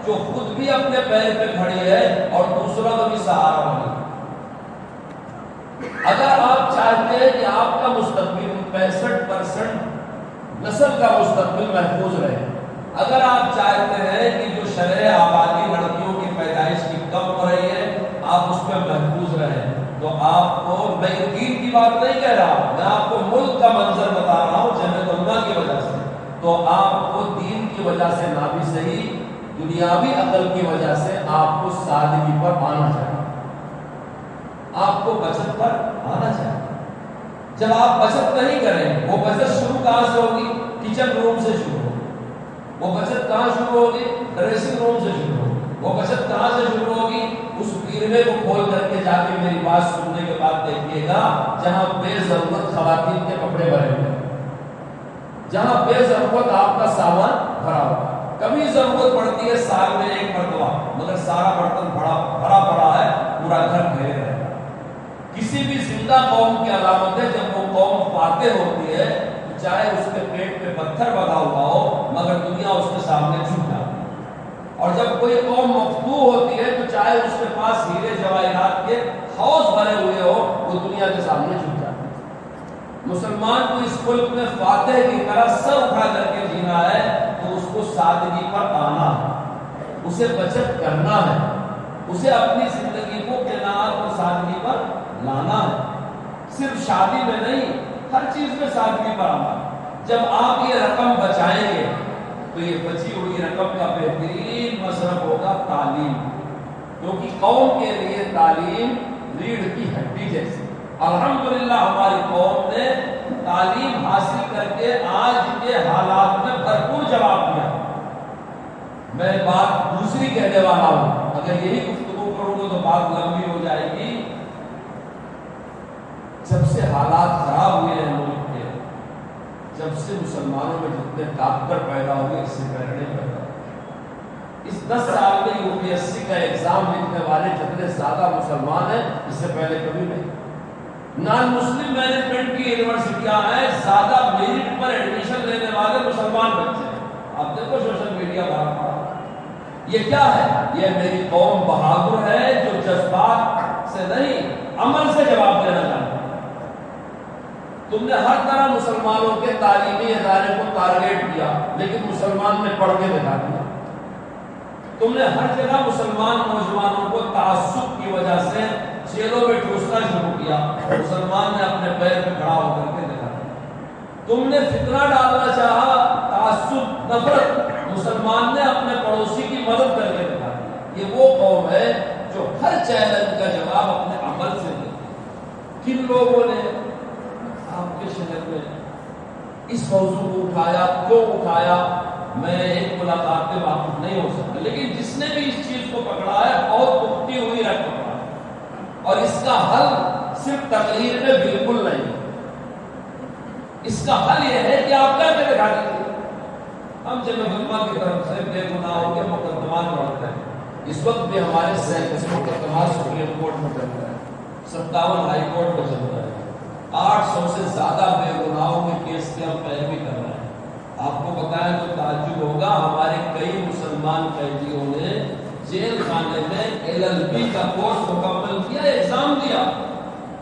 جو خود بھی اپنے پیر پہ کھڑی ہے اور دوسروں کا بھی سہارا بنے۔ اگر آپ چاہتے ہیں کہ آپ کا مستقبل 65% نسل کا مستقبل محفوظ رہے، اگر آپ چاہتے ہیں کہ جو شرح آبادی لڑکیوں کی پیدائش کی کم ہو رہی ہے آپ اس میں محفوظ رہیں، تو آپ کو، میں دین کی بات نہیں کہہ رہا، میں آپ کو ملک کا منظر بتا رہا ہوں جمعیت علماء کی وجہ سے، تو آپ کو دین کی وجہ سے نہ بھی صحیح، دنیاوی عقل کی وجہ سے آپ کو سادگی پر آنا چاہیے، آپ کو بچت پر آنا چاہیے۔ جب آپ بچت نہیں کریں، وہ بچت شروع کہاں سے ہوگی؟ کچن روم سے شروع ہوگی۔ وہ بچت کہاں شروع ہوگی؟ ڈریسنگ روم سے شروع ہوگی۔ وہ بچت کہاں سے شروع ہوگی؟ اس پیرے کو کھول کر کے جا کے میری بات سننے کے بعد دیکھیے گا جہاں بے ضرورت خواتین کے کپڑے بھرے ہوئے، جہاں بے ضرورت آپ کا سامان بھرا ہوا، کبھی ضرورت پڑتی ہے سال میں ایک مرتبہ، مگر سارا برتن بھرا پڑا پورا گھر گھیرے رہے گا۔ کسی بھی زندہ قوم کی علامت ہے جب وہ قوم فاتح ہوتی ہے تو چاہے اس کے پیٹ پہ پتھر بندھا ہوا ہو مگر دنیا اس کے سامنے جھک جاتی ہے، اور جب کوئی قوم مفتوح ہوتی ہے تو چاہے اس کے پاس ہیرے جواہرات کے حوض بھرے ہوئے ہو وہ دنیا کے سامنے جھک جاتی ہے۔ مسلمان کو اس ملک میں فاتح کی طرح سر اٹھا کر کے جینا ہے تو اس کو سادگی پر آنا ہے، اسے بچت کرنا ہے، اسے اپنی زندگی کو قناعت اور سادگی پر لانا ہے، صرف شادی میں نہیں ہر چیز میں سادگی پر آنا ہے۔ جب آپ یہ رقم بچائیں گے تو یہ بچی ہوئی رقم کا بہترین مصرف ہوگا تعلیم، کیونکہ قوم کے لیے تعلیم ریڑھ کی ہڈی جیسی۔ الحمدللہ ہماری قوم نے تعلیم حاصل کر کے آج کے حالات میں بھرپور جواب دیا۔ میں بات دوسری کہنے والا ہوں، اگر یہی گفتگو کروں گا تو بات لمبی ہو جائے گی۔ جب سے حالات خراب ہوئے ہیں ملک کے، جب سے مسلمانوں میں جتنے ڈاکٹر پیدا ہوئے اس سے پہلے نہیں پیدا ہوئے۔ اس 10 سال میں UPSC کا ایگزام لکھنے والے جتنے زیادہ مسلمان ہیں اس سے پہلے کبھی نہیں۔ نان مسلم مینجمنٹ کی یونیورسٹیاں ہیں، زیادہ میرٹ پر ایڈمیشن لینے والے مسلمان بچے ہیں۔ آپ دیکھو سوشل میڈیا بھرا پڑا۔ یہ کیا ہے؟ یہ میری قوم بہادر ہے جو جذبات سے نہیں عمل سے جواب دینا چاہتی ہے۔ تم نے ہر طرح مسلمانوں کے تعلیمی ادارے کو ٹارگیٹ کیا لیکن مسلمان نے پڑھ کے دکھا دیا۔ تم نے ہر جگہ مسلمان نوجوانوں کو تعصب کی وجہ سے جیلوں میں ٹھوسنا شروع کیا، مسلمان نے اپنے پیر پہ کھڑا ہو کر کے دکھا دیا۔ تم نے فتنہ ڈالنا چاہا، تعصب، نفرت، مسلمان نے اپنے پڑوسی کی مدد کر کے دکھا دیا۔ یہ وہ قوم ہے جو ہر چیلنج کا جواب اپنے عمل سے دیتی ہے۔ کن لوگوں نے آپ کے شہر میں اس موضوع کو اٹھایا، کیوں اٹھایا، میں ایک ملاقات میں واقف نہیں ہو سکتا، لیکن جس نے بھی اس چیز کو پکڑا ہے بہت دکھتی ہوئی رکھ پکڑا ہے، اور اس کا حل صرف تقریر میں بالکل نہیں۔ اس کا حل یہ ہے کہ آپ کر کے دکھا دیجیے۔ ہم جمعیت علماء کی طرف سے بے گناہوں کے مقدمات لڑتے ہیں۔ اس وقت بھی ہمارے 37 مقدمات سپریم کورٹ میں چل رہے ہیں، 57 ہائی کورٹ میں چل رہے ہیں، 800 سے زیادہ بے گناہوں کے کیس کی ہم پیروی کر رہے ہیں۔ آپ کو بتایا تو تعجب ہوگا، ہمارے کئی مسلمان قیدیوں نے جیل خانے میں LLB کا کورس مکمل کیا، ایگزام دیا۔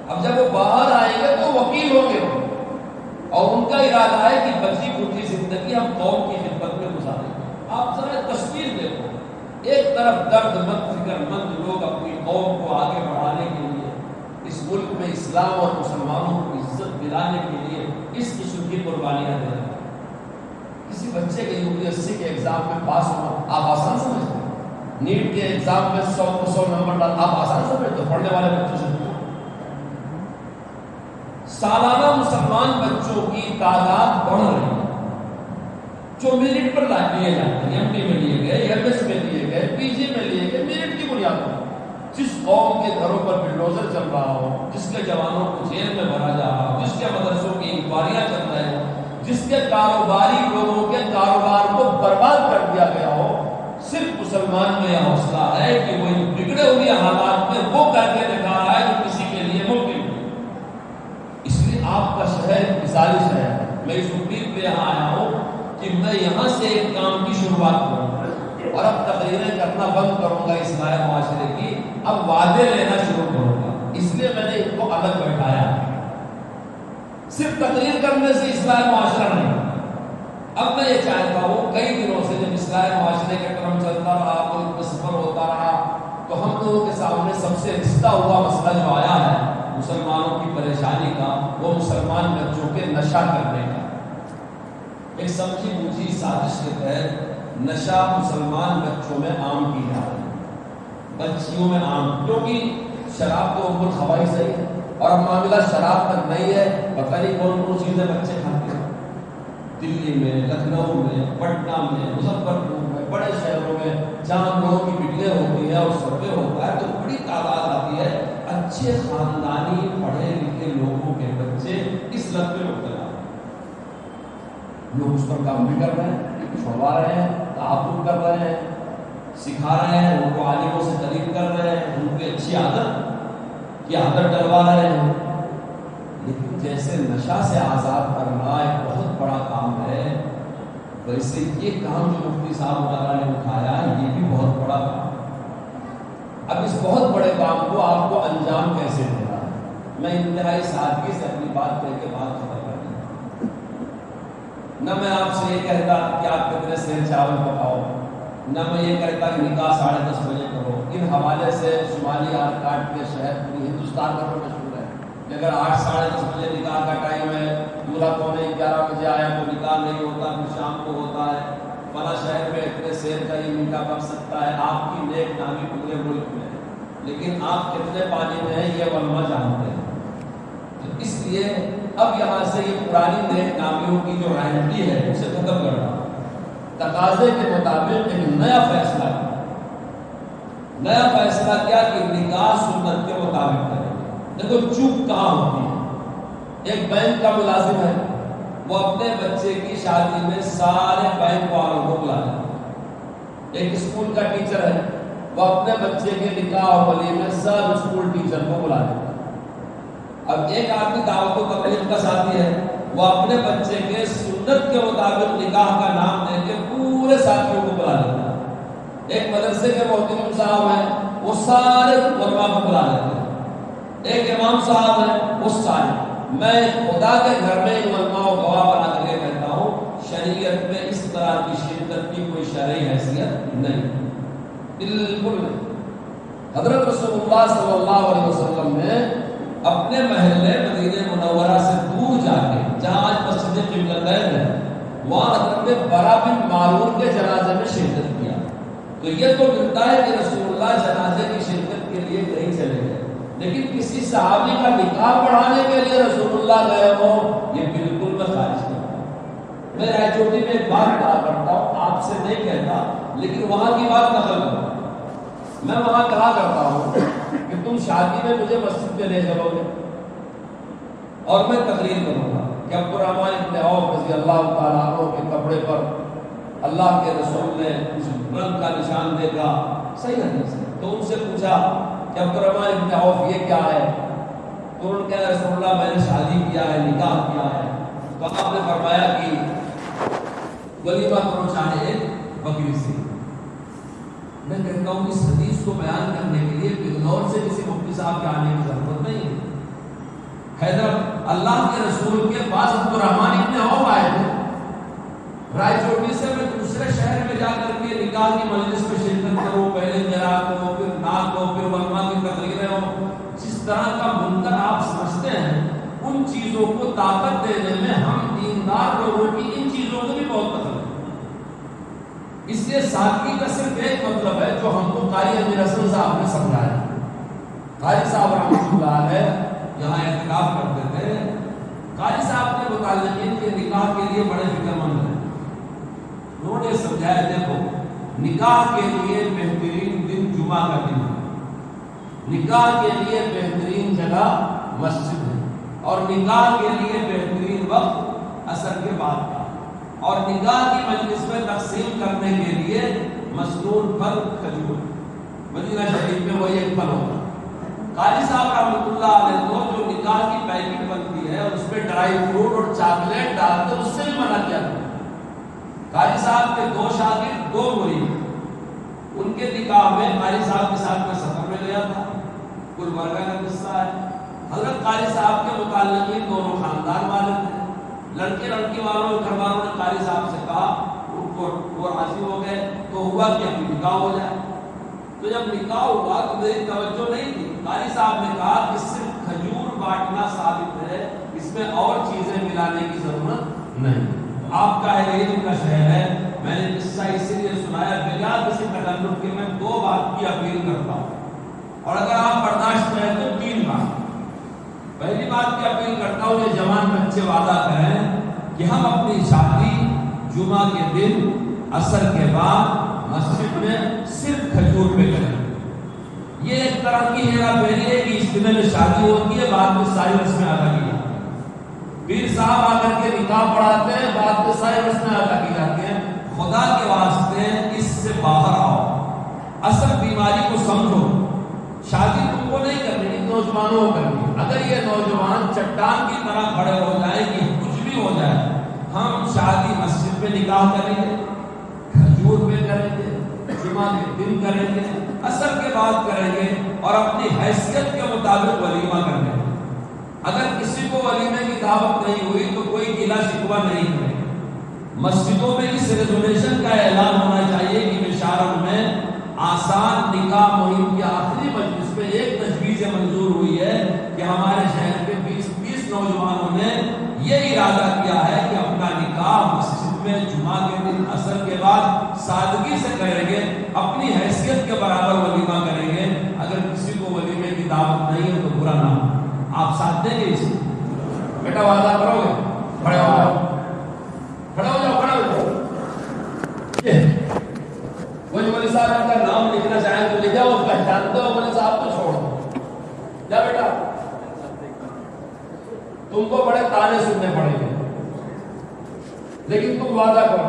اب جب وہ باہر آئیں گے تو وکیل ہوں گے، اور ان کا ارادہ ہے کہ بچی کھوٹی زندگی ہم قوم کی خدمت میں گزاریں گے۔ آپ ذرا تصویر دیکھو، ایک طرف درد مند فکر مند لوگ اپنی قوم کو آگے بڑھانے کے لیے، اس ملک میں اسلام اور مسلمانوں کو عزت دلانے کے لیے اس قسم کی قربانیاں دے رہے ہیں۔ کسی بچے کے UPSC کے ایگزام میں پاس ہونا آپ آسان سمجھتے ہیں؟ نیٹ کے ایگزام میں 100 نمبر آپ آسان سمجھتے ہیں؟ پڑھنے والے بچوں سے سالانہ مسلمان بچوں کی تعداد بڑھ رہی ہے جو میرٹ پر لیے جاتے ہیں، MD میں لیے گئے، MS میں لیے گئے، PG میں لیے گئے، میرٹ کی بنیاد پر۔ جس قوم کے گھروں پر بلڈوزر چل رہا ہو، جس کے جوانوں کو جیل میں بھرا جا رہا ہو، جس کے مدرسوں کی انکوائریاں چل رہے ہوں، جس کے کاروباری لوگوں کے کاروبار کو برباد کر دیا گیا ہو، صرف مسلمان میں یہ حوصلہ ہے کہ وہ ان بگڑے ہوئے حالات میں وہ کر کے دکھا رہا ہے جو کسی کے لیے ممکن نہیں۔ اس لیے آپ کا شہر ایک مثالی شہر ہے۔ میں اس امید پہ یہاں آیا ہوں کہ میں یہاں سے ایک کام کی شروعات کروں گا، اور اب تقریریں کرنا بند کروں گا اصلاح معاشرے کی، اب وعدے لینا شروع کروں گا۔ اس لیے میں نے ان کو الگ بیٹھایا۔ صرف تقریر کرنے سے اصلاح معاشرہ نہیں۔ اب میں یہ چاہتا ہوں، کئی دنوں سے جب اصلاح معاشرے کا کرم چلتا رہا، ملک میں سفر ہوتا رہا، تو ہم لوگوں کے سامنے سب سے رشتہ ہوا مسئلہ جو آیا ہے مسلمانوں کی پریشانی کا، وہ مسلمان بچوں کے نشہ کرنے کا۔ ایک سمجھی بوجھی سازش کے تحت نشہ مسلمان بچوں میں عام کی جا رہی ہے، بچیوں میں عام، کیونکہ شراب تو ام الخبائث ہے، اور اب معاملہ شراب تک نہیں ہے، پتہ نہیں کون کون چیزیں بچے کھاتے ہیں۔ دلی میں، لکھنؤ میں، پٹنہ میں، مظفر پور میں، بڑے شہروں میں جہاں لوگوں کی میٹنگیں ہوتی ہیں اور سروے ہوتا ہے تو بڑی تعداد آتی ہے، اچھے خاندانی پڑھے لکھے لوگوں کے بچے اس لت میں مبتلا ہیں۔ لوگ اس پر کام بھی کر رہے ہیں، چھڑوا رہے ہیں، تعاون کر رہے ہیں، سکھا رہے ہیں، ان کو عالموں سے قریب کر رہے ہیں، ان کی اچھی کی عادت ڈلوا رہے ہیں. لیکن جیسے نشہ سے آزاد کرنا ایک بہت بڑا کام ہے، ویسے یہ کام جو مفتی صاحب مولانا نے اٹھایا یہ بھی بہت بڑا کام ہے. اب اس بہت بڑے کام کو آپ کو انجام کیسے دینا ہے؟ میں انتہائی سادگی سے اپنی بات کہہ کے بات ختم کر دوں. نہ میں آپ سے یہ کہتا کہ آپ کتنے سیر چاول پکاؤ، نہ میں یہ کہتا کہ نکاح 10:30 بجے کرو. ان حوالے سے شمالی آرکاٹ کے شہر پوری ہندوستان کا مشہور ہے کہ اگر 8 ساڑھے 10 بجے نکاح کا ٹائم ہے، دولہا 11:15 بجے آیا تو نکاح نہیں ہوتا، پھر شام کو ہوتا ہے. فلاں شہر میں اتنے سیر کا یہ نکاح بن سکتا ہے. آپ کی نیک نامی پورے ملک میں ہے، لیکن آپ کتنے پانی میں ہیں یہ علماء جانتے ہیں. تو اس لیے اب یہاں سے یہ پرانی نیک نامیوں کی جو رائنٹی ہے اسے ختم کرنا، تقاضے کے مطابق ایک نیا فیصلہ کیا کہ نکاح سنت کے مطابق کریں. دیکھو چوک کہاں ہوتی ہے. ایک بینک کا ملازم ہے، وہ اپنے بچے کی شادی میں سارے بینک والوں کو بلا لے. ایک اسکول کا ٹیچر ہے، وہ اپنے بچے کے نکاح اور ولیمے میں سب اسکول ٹیچر کو بلا لے. اب ایک آدمی دعوت و تبلیغ کا ساتھی ہے، وہ اپنے بچے کے سنت کے مطابق نکاح کا نام دے کے پورے ساتھیوں کو بلا لیتا ہے. ایک مدرسے کے محترم صاحب ہیں، وہ سارے علماء کو بلا لیتے ہیں. ایک امام صاحب ہیں، وہ سارے. میں خدا کے گھر میں علماء و گواہ بنا کر کے کہتا ہوں شریعت میں اس طرح کی شرکت کی کوئی شرعی حیثیت نہیں، بالکل نہیں. حضرت رسول اللہ صلی اللہ علیہ وسلم نے اپنے محلے مدینہ منورہ سے دور جا کے جہاں آج مسجد قبلتین ہے وہاں حضرت برا بن معرور کے جنازے میں شرکت کیا. تو یہ تو ملتا ہے کہ رسول اللہ جنازے کی شرکت کے لیے کہیں چلے گئے، لیکن کسی صحابی کا نکاح پڑھانے کے لیے رسول اللہ گئے ہو یہ بالکل میں خارج کرتا ہوں. میں رائچوٹی میں ایک بات کہا کرتا ہوں، آپ سے نہیں کہتا لیکن وہاں کی بات نقل کرتا. میں وہاں کہا کرتا ہوں کہ تم شادی میں مجھے مسجد میں لے چلو گے اور میں تقریر کروں گا کہ عبدالرحمن ابن عوف رضی اللہ تعالیٰ عنہ کے کپڑے پر اللہ کے رسول نے اس رنگ کا نشان دیکھا. صحیح حدیث ہے. تو ان سے پوچھا کہ عبدالرحمن ابن عوف یہ کیا ہے؟ تو انہوں نے کہا رسول اللہ میں نے شادی کیا ہے، نکاح کیا ہے. تو آپ نے فرمایا کہ ولیمہ کرو چاہے ایک بکری سے. میں کہتا ہوں اس حدیث کو بیان کرنے کے لیے بنگلور سے کسی مفتی صاحب کے آنے کی ضرورت نہیں ہے. حیدر اللہ کے رسول کے پاس عبدالرحمن ابن عوف آئے تھے. رائے چوٹی سے میں دوسرے شہر میں جا کر کے نکاح کی مجلس میں شرکت کروں، پہلے قرات ہو، پھر نعت ہو، پھر علماء کی تقریریں ہوں. جس طرح کا منکر آپ سمجھتے ہیں ان چیزوں کو طاقت دینے میں ہم دیندار لوگوں کی ان چیزوں کو بھی بہت پسند ہے. اس لیے سادگی کا صرف ایک مطلب ہے جو ہم کو قاری امیر حسن صاحب نے سمجھایا. قاری صاحب رحمۃ اللہ علیہ یہاں اعتکاف کرتے تھے. قاری صاحب نے متعلقین کے نکاح کے لیے بڑے فکر مند ہیں. انہوں نے سمجھایا دیکھو نکاح کے لیے بہترین دن جمعہ کا دن ہے، نکاح کے لیے بہترین جگہ مسجد ہے، اور نکاح کے لیے بہترین وقت عصر کے بعد کا، اور نکاح کی مجلس میں تقسیم کرنے کے لیے مسنون پھل کھجور. مدینہ شریف میں وہی ایک پھل ہوتا. قاری صاحب رحمۃ اللہ علیہ کو جو نکاح کی پیکنگ بنتی ہے اس میں ڈرائی فروٹ اور چاکلیٹ ڈالتے اس سے بھی منع کیا تھا. قاری صاحب کے 2 شاگرد 2 مرید، ان کے نکاح میں قاری صاحب کے ساتھ میں سفر میں گیا تھا. گلبرگہ کا قصہ ہے. حضرت قاری صاحب کے متعلقین دونوں خاندان والے تھے. لڑکے لڑکی والوں گھر والوں نے قاری صاحب سے کہا ان کو وہ راضی ہو گئے. تو ہوا کہ ابھی نکاح ہو جائے. تو جب نکاح ہوا تو میری توجہ نہیں تھی. قاری صاحب نے کہا کہ صرف کھجور بانٹنا ثابت ہے، اس میں اور چیزیں ملانے کی ضرورت نہیں. آپ کا علم کا شہر ہے. میں نے قصہ اسی لیے سنایا بغیر کسی تکلف کے. میں 2 بات کی اپیل کرتا ہوں اور اگر آپ برداشت کریں تو 3 بات. پہلی بات کی اپیل کرتا ہوں یہ جوان بچے وعدہ کریں کہ ہم اپنی شادی جمعہ کے دن عصر کے بعد مسجد میں صرف کھجور پہ کریں. یہ ایک طرح کی ہیرا پھیری ہے کہ اجتماع میں شادی ہوتی ہے، بعد میں ساری رسمیں ادا کی جاتی ہیں. پیر صاحب آ کر کے نکاح پڑھاتے ہیں، بعد میں ساری رسمیں ادا کی جاتی ہیں. خدا کے واسطے اس سے باہر آؤ. اصل بیماری کو سمجھو. شادی تم کو نوجوانوں کو کرنی ہے۔ اگر یہ نوجوان چٹان کی طرح کھڑے ہو جائیں کہ کچھ بھی ہو جائے، ہم شادی مسجد میں نکاح کریں گے، کھجور پہ کریں گے، جمعہ کے دن کریں گے، عصر کے بعد کریں گے، اور اپنی حیثیت کے مطابق ولیمہ کریں گے۔ اگر کسی کو ولیمے کی دعوت نہیں ہوئی تو کوئی گلہ شکوہ نہیں کرے۔ مسجدوں میں اس ریزولوشن کا اعلان ہونا چاہیے کہ مشارم میں آسان نکاح مہم کی آخری مجلس میں ایک تجویز منظور ہوئی ہے کہ ہمارے شہر کے 20 نوجوانوں نے یہ ارادہ کیا ہے کہ اپنا نکاح مسجد میں جمعہ کے دن عصر کے بعد سادگی سے کریں گے، اپنی حیثیت کے برابر ولیمہ کریں گے۔ اگر کسی کو ولیمے کی دعوت نہیں ہے تو برا نہ ہو، آپ ساتھ دیں گے اس بیٹا؟ وعدہ کرو گے؟ کھڑے ہو جاؤ، کھڑے ہو جاؤ، کھڑے ہو جاؤ۔ وہ جو مولوی صاحب کا نام لکھنا چاہیں تو لکھا، وہ پہچانتے ہو مولوی صاحب تو چھوڑ دو، جا بیٹا۔ تم کو بڑے تانے سننے پڑیں گے، لیکن تم وعدہ کرو،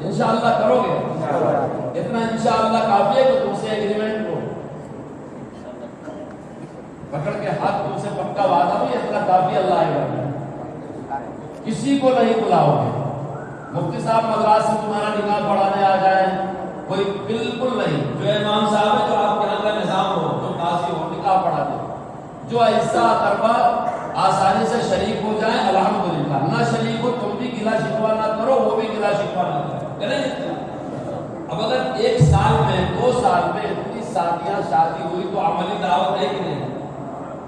انشاءاللہ کرو گے؟ اتنا انشاءاللہ کافی ہے کہ تم سے ایگریمنٹ ہو، پکڑ کے ہاتھ تم سے پکا وعدہ بھی اتنا کافی اللہ آئے گا۔ کسی کو نہیں بلاؤ گے، مفتی صاحب مدراس سے تمہارا نکاح پڑھانے آ جائیں، کوئی بالکل نہیں۔ جو امام صاحب ہے، جو آپ کے یہاں کا نظام ہو، جو قاضی ہو، نکاح پڑھا دے، جو ایسا اقربا آسانی سے شریک ہو جائیں الحمدللہ، نہ شریک ہو تم بھی گلہ شکوہ نہ کرو، وہ بھی گلہ شکوہ نہ کریں۔ اب اگر 1 سال میں 2 سال میں اتنی شادیاں شادی ہوئی تو عملی دعوت ہے کہ نہیں؟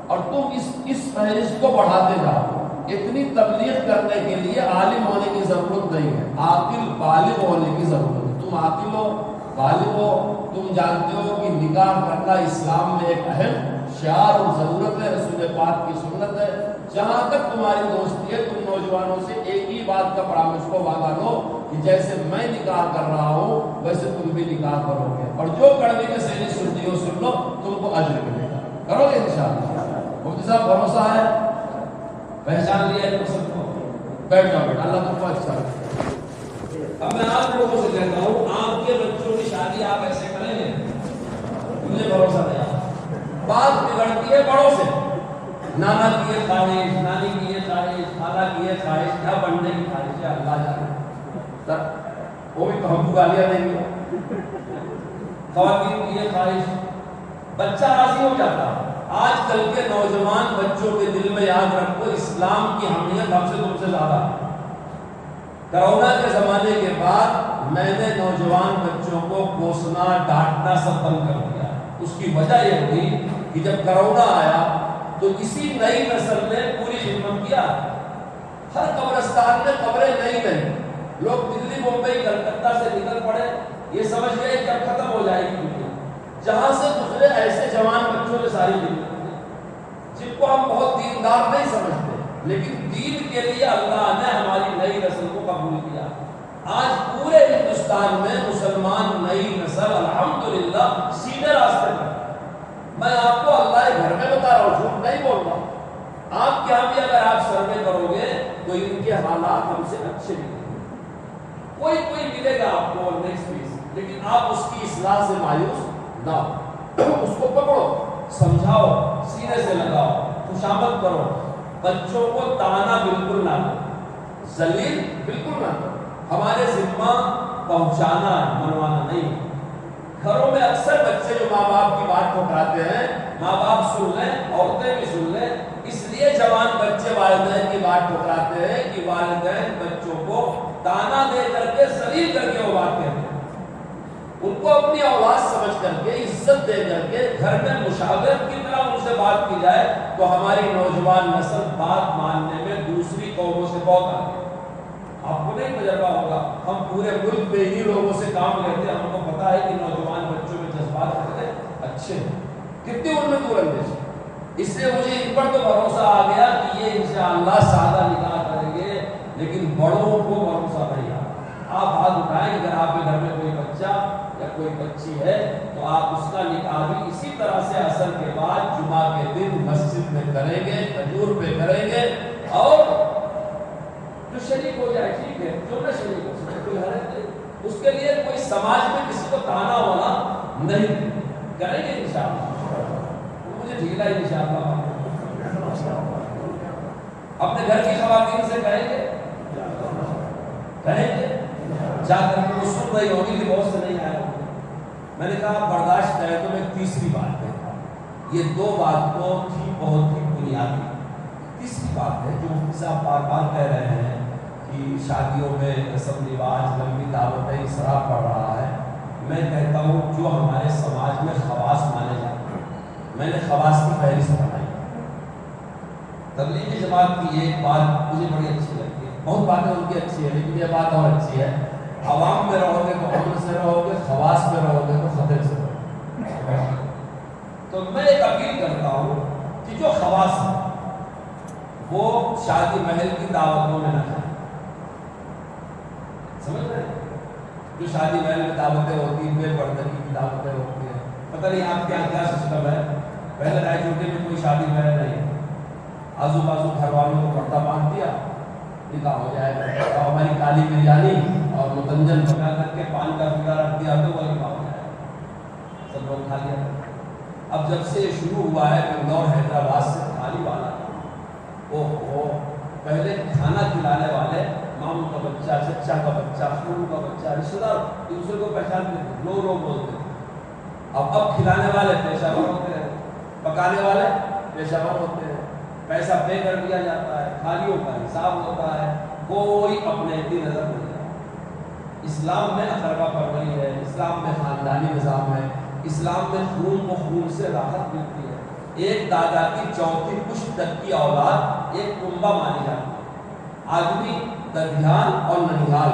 اور تم اس فہرست کو بڑھاتے جاؤ۔ اتنی تبلیغ کرنے کے لیے عالم ہونے کی ضرورت نہیں ہے، عاقل بالغ ہونے کی ضرورت ہے۔ تم عاقل ہو، بالغ ہو، تم جانتے ہو کہ نکاح کرنا اسلام میں ایک اہم شعار اور ضرورت ہے، رسول پاک کی سنت ہے۔ جہاں تک تمہاری دوستی ہے، تم نوجوانوں سے ایک ہی بات کا پرامش کو وعدہ لو کہ جیسے میں نکاح کر رہا ہوں ویسے تم بھی نکاح کرو گے، اور جو کڑوی میں سینی سنتی ہو سن لو، تم کو اجر ملے گا۔ کرو گے انشاءاللہ؟ مفتی صاحب بھروسہ ہے؟ پہچان لیا ہے سب کو؟ بیٹھ جاؤ بیٹا، اللہ تم کو اچھا رکھے۔ اب میں آپ لوگوں سے کہتا ہوں، آپ کے بچوں کی شادی آپ ایسے کریں گے؟ مجھے بھروسہ نہیں۔ بات بگڑتی ہے بڑوں سے، نانا کی یہ خواہش، نانی کی یہ خواہش، خالہ کی یہ خواہش، کیا بننے کی خواہش ہے اللہ جانے، وہ بھی تو ہم کو گالیاں دیں گے۔ خواتین کی یہ خواہش، بچہ راضی ہو جاتا۔ آج کل کے نوجوان بچوں کے دل میں یاد رکھو، اسلام کی اہمیت ہم سے تم سے زیادہ ہے۔ کرونا کے زمانے کے بعد میں نے نوجوان بچوں کو کوسنا ڈانٹنا سب بند کر دیا۔ اس کی وجہ یہ ہوئی کہ جب کرونا آیا تو اسی نئی نسل نے پوری خدمت کیا۔ ہر قبرستان میں قبریں نہیں، لوگ دلی، ممبئی، کلکتہ سے نکل پڑے، یہ سمجھ گئے کہ اب ختم ہو جائے گی دنیا، جہاں سے گزرے ایسے جوان بچوں نے ساری خدمت کی، جن کو ہم بہت دیندار نہیں سمجھتے، لیکن دین کے لیے اللہ نے ہماری نئی نسل کو قبول کیا۔ آج پورے ہندوستان میں مسلمان نئی نسل الحمدللہ سیدھے راستے پر۔ میں آپ کو اللہ کے گھر میں بتا رہا ہوں، جھوٹ نہیں بول رہا ہوں۔ آپ کے یہاں بھی اگر آپ سروے کرو گے تو ان کے حالات ہم سے اچھے ملیں گے۔ کوئی ملے گا آپ کو نیکسٹ پیس، لیکن آپ اس کی اصلاح سے مایوس نہ ہو، اس کو پکڑو، سمجھاؤ، سینے سے لگاؤ، خوشامد کرو۔ بچوں کو تانا بالکل نہ دو، ذلیل بالکل نہ دو۔ ہمارے ذمہ پہنچانا ہے، منوانا نہیں۔ گھروں میں اکثر بچے جو ماں باپ کی بات ٹھکراتے ہیں، ماں باپ سن لیں، عورتیں بھی سن لیں، اس لیے جوان بچے والدین کی بات ٹھکراتے ہیں کہ والدین بچوں کو تانا دے کر کے، ذلیل کر کے وہ بات کہتے ہیں۔ ان کو اپنی اولاد سمجھ کر کے، عزت دے کر کے، گھر میں مشاورت کی طرح ان سے بات کی جائے تو ہماری نوجوان نسل بات ماننے میں دوسری قوموں سے بہت آگے۔ آپ کو نہیں تجربہ ہوگا، ہم پورے ملک میں ہی لوگوں سے کام لیتے ہیں، ہم کو پتا ہے کہ نوجوان بچوں میں جذبات کتنے اچھے ہیں، کتنی ان میں دور اندیشی۔ اس لیے مجھے ان پر تو بھروسہ آ گیا کہ یہ انشاءاللہ سادہ نکاح کریں گے، لیکن بڑوں کو بھروسہ نہیں آ۔ آپ ہاتھ اٹھائیں، اگر آپ کے گھر میں کوئی بچہ یا کوئی بچی ہے تو آپ اس کا نکاح بھی اسی طرح سے عصر کے بعد جمعہ کے دن مسجد میں کریں گے، کھجور پہ کریں گے، اور جو شریک ہو جائے ٹھیک ہے، جو نہ شریک ہو سکے کوئی حرج نہیں، اس کے لیے کوئی سماج میں کسی کو تانا ہونا نہیں، کریں گے انشاءاللہ۔ مجھے ڈھیلا انشاءاللہ اپنے گھر کی خواتین سے کہیں گے جا کر کے وہ سن رہی ہوگی کہ بہت سے نہیں آئے ہوگی. میں نے کہا برداشت کرے تو میں تیسری بات کہتا ہوں. یہ دو بات تو تھی بہت ہی بنیادی. تیسری بات ہے جو مفتی صاحب بار بار کہہ رہے ہیں کہ شادیوں میں رسم رواج لمبی دعوتیں اسراف پڑ رہا ہے. میں کہتا ہوں جو ہمارے سماج میں خواص مانے جاتے ہیں, میں نے خواص کی فہرست بنائی. تبلیغی جماعت کی ایک بات مجھے بڑی اچھی لگتی ہے, بہت باتیں ان کی اچھی ہے لیکن یہ بات اور اچھی ہے, عوام میں رہو گے تو امن سے رہو گے, خواص میں رہو گے تو خطر سے رہو گے. تو میں ایک اپیل کرتا ہوں کہ جو خواص ہے وہ شادی محل کی دعوتوں میں نہ جائیں. سمجھ رہے ہیں؟ جو شادی محل میں دعوتیں ہوتی ہیں, بے پردگی کی دعوتیں ہوتی ہیں, پتہ نہیں آپ کے یہاں کیا سسٹم ہے. پہلے رائے چوٹی میں کوئی شادی محل نہیں, آزو بازو گھر والوں کو پردہ باندھ دیا, نکاح ہو جائے گا, اور ہماری کالی بریانی اور متنجن پکا کر کے پان کا پیلا رکھ دیا تو وہ نکاح ہو جائے گا, سب لوگ کھا لیا. اب جب سے یہ شروع ہوا ہے بنگلور حیدرآباد سے تھالی والا, وہ پہلے کھانا کھلانے والے ماموں کا بچہ, چچا کا بچہ, پھوپھو کا بچہ, رشتے دار دوسرے کو پہچانتے تھے, لوگ بولتے تھے. اب کھلانے والے پیشہ ور ہوتے ہیں, پکانے والے پیشہ ور ہوتے ہیں, پیسہ پے کر دیا جاتا ہے, تھالیوں کا حساب ہوتا ہے, کوئی اپنے کی نظر نہیں آتا. اسلام میں اقربا پروری ہے, اسلام میں خاندانی نظام ہے, اسلام میں خون کو خون سے راحت ملتی ہے. ایک دادا کی چوتھی پشت تک کی اولاد ایک کنبہ مانی جاتی ہے. آدمی ددھیال اور ننیھال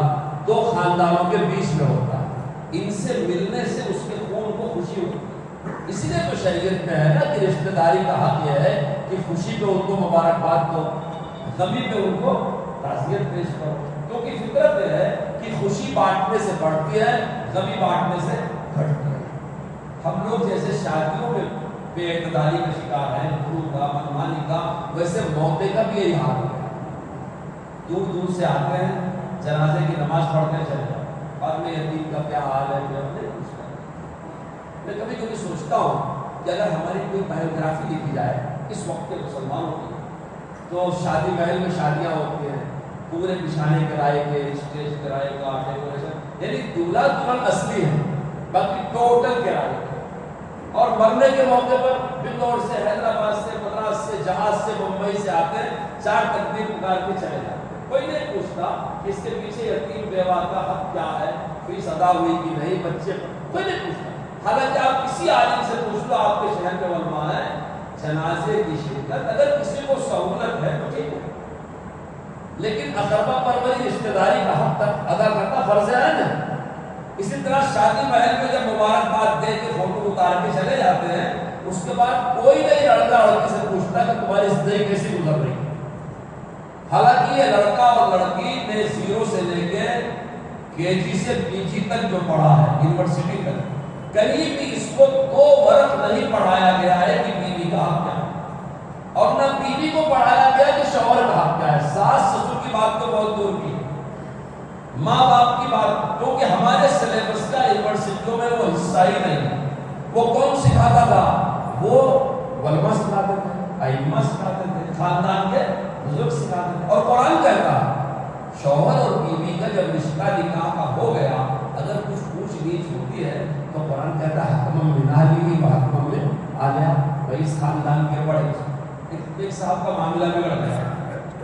دو خاندانوں کے بیچ میں ہوتا ہے, ان سے ملنے سے اس کے خون کو خوشی ہوتی ہے. اسی لیے تو شریعت میں ہے نا کہ رشتہ داری کا حق یہ ہے کہ خوشی پہ ان کو مبارکباد دو, غمی پہ ان کو تعزیت پیش کرو, کیونکہ فطرت یہ ہے کہ خوشی بانٹنے سے بڑھتی ہے, غمی بانٹنے سے گھٹتی ہے. ہم لوگ جیسے شادیوں میں بے اعتدالی کا شکار ہیں, دور کا منمانی کا, ویسے موتے کا بھی یہی حال ہے. دور دور سے آتے ہیں, جنازے کی نماز پڑھتے چلے جاؤ, بعد میں یتیم کا کیا حال ہے میں کبھی کبھی سوچتا ہوں کہ اگر ہماری کوئی بایوگرافی لکھی جائے اس وقت کے مسلمانوں کی, تو شادی محل میں شادیاں ہوتی ہیں, پورے بچھانے کرائے کے, اسٹیج کرائے کا, ڈیکوریشن, یعنی دولہا دلہن اصلی ہے, باقی ٹوٹل کرائے. اور مرنے کے موقع پر بنگلور سے, حیدرآباد سے, مدراس سے, جہاز سے, ممبئی سے آتے ہیں, 4 تکبیر پکار کے چلے جاتے ہیں. کوئی نہیں پوچھتا کہ اس کے پیچھے یتیم بیوہ کا حق کیا ہے, فیس ادا ہوئی کہ نہیں, بچے, کوئی نہیں پوچھتا. حالانکہ آپ کسی عالم سے پوچھ لو آپ کے شہر میں علماء ہے, جنازے کی شرکت اگر کسی کو سہولت ہے تو ٹھیک ہے, لیکن اقربا پروری رشتہ داری کا حق تک ادا کرنا فرض ہے نا. اسی طرح شادی محل میں جب مبارکباد دے کے فوٹو اتار کے چلے جاتے ہیں, اس کے بعد کوئی نہیں لڑکا لڑکی سے پوچھتا کہ تمہاری زندگی کیسی گزر رہی ہے. حالانکہ یہ لڑکا اور لڑکی نے 0 سے لے کے KG سے PG تک جو پڑھا ہے, یونیورسٹی تک, کہیں بھی اس کو 2 برس نہیں پڑھایا گیا ہے کہ بیوی کا حق کیا ہے, اور نہ بیوی کو پڑھایا گیا کہ شوہر کا حق کیا ہے. ساس سسر کی بات تو بہت دور کی, ماں باپ کی بات, کیونکہ ہمارے سلیبس کا یونیورسٹیوں میں وہ حصہ ہی نہیں. وہ کون سکھاتا تھا؟ وہ علماء سکھاتے تھے, ائمہ سکھاتے تھے, خاندان کے بزرگ سکھاتے تھے. اور قرآن کہتا شوہر اور بیوی کا جب رشتہ نکاح کا ہو گیا, اگر کچھ پوچھ نیچ ہوتی ہے تو قرآن کہتا ہے حکم من اہلہ و حکم من اہلہا, بھائی اس خاندان کے بڑے, ایک صاحب کا معاملہ بگڑ گیا,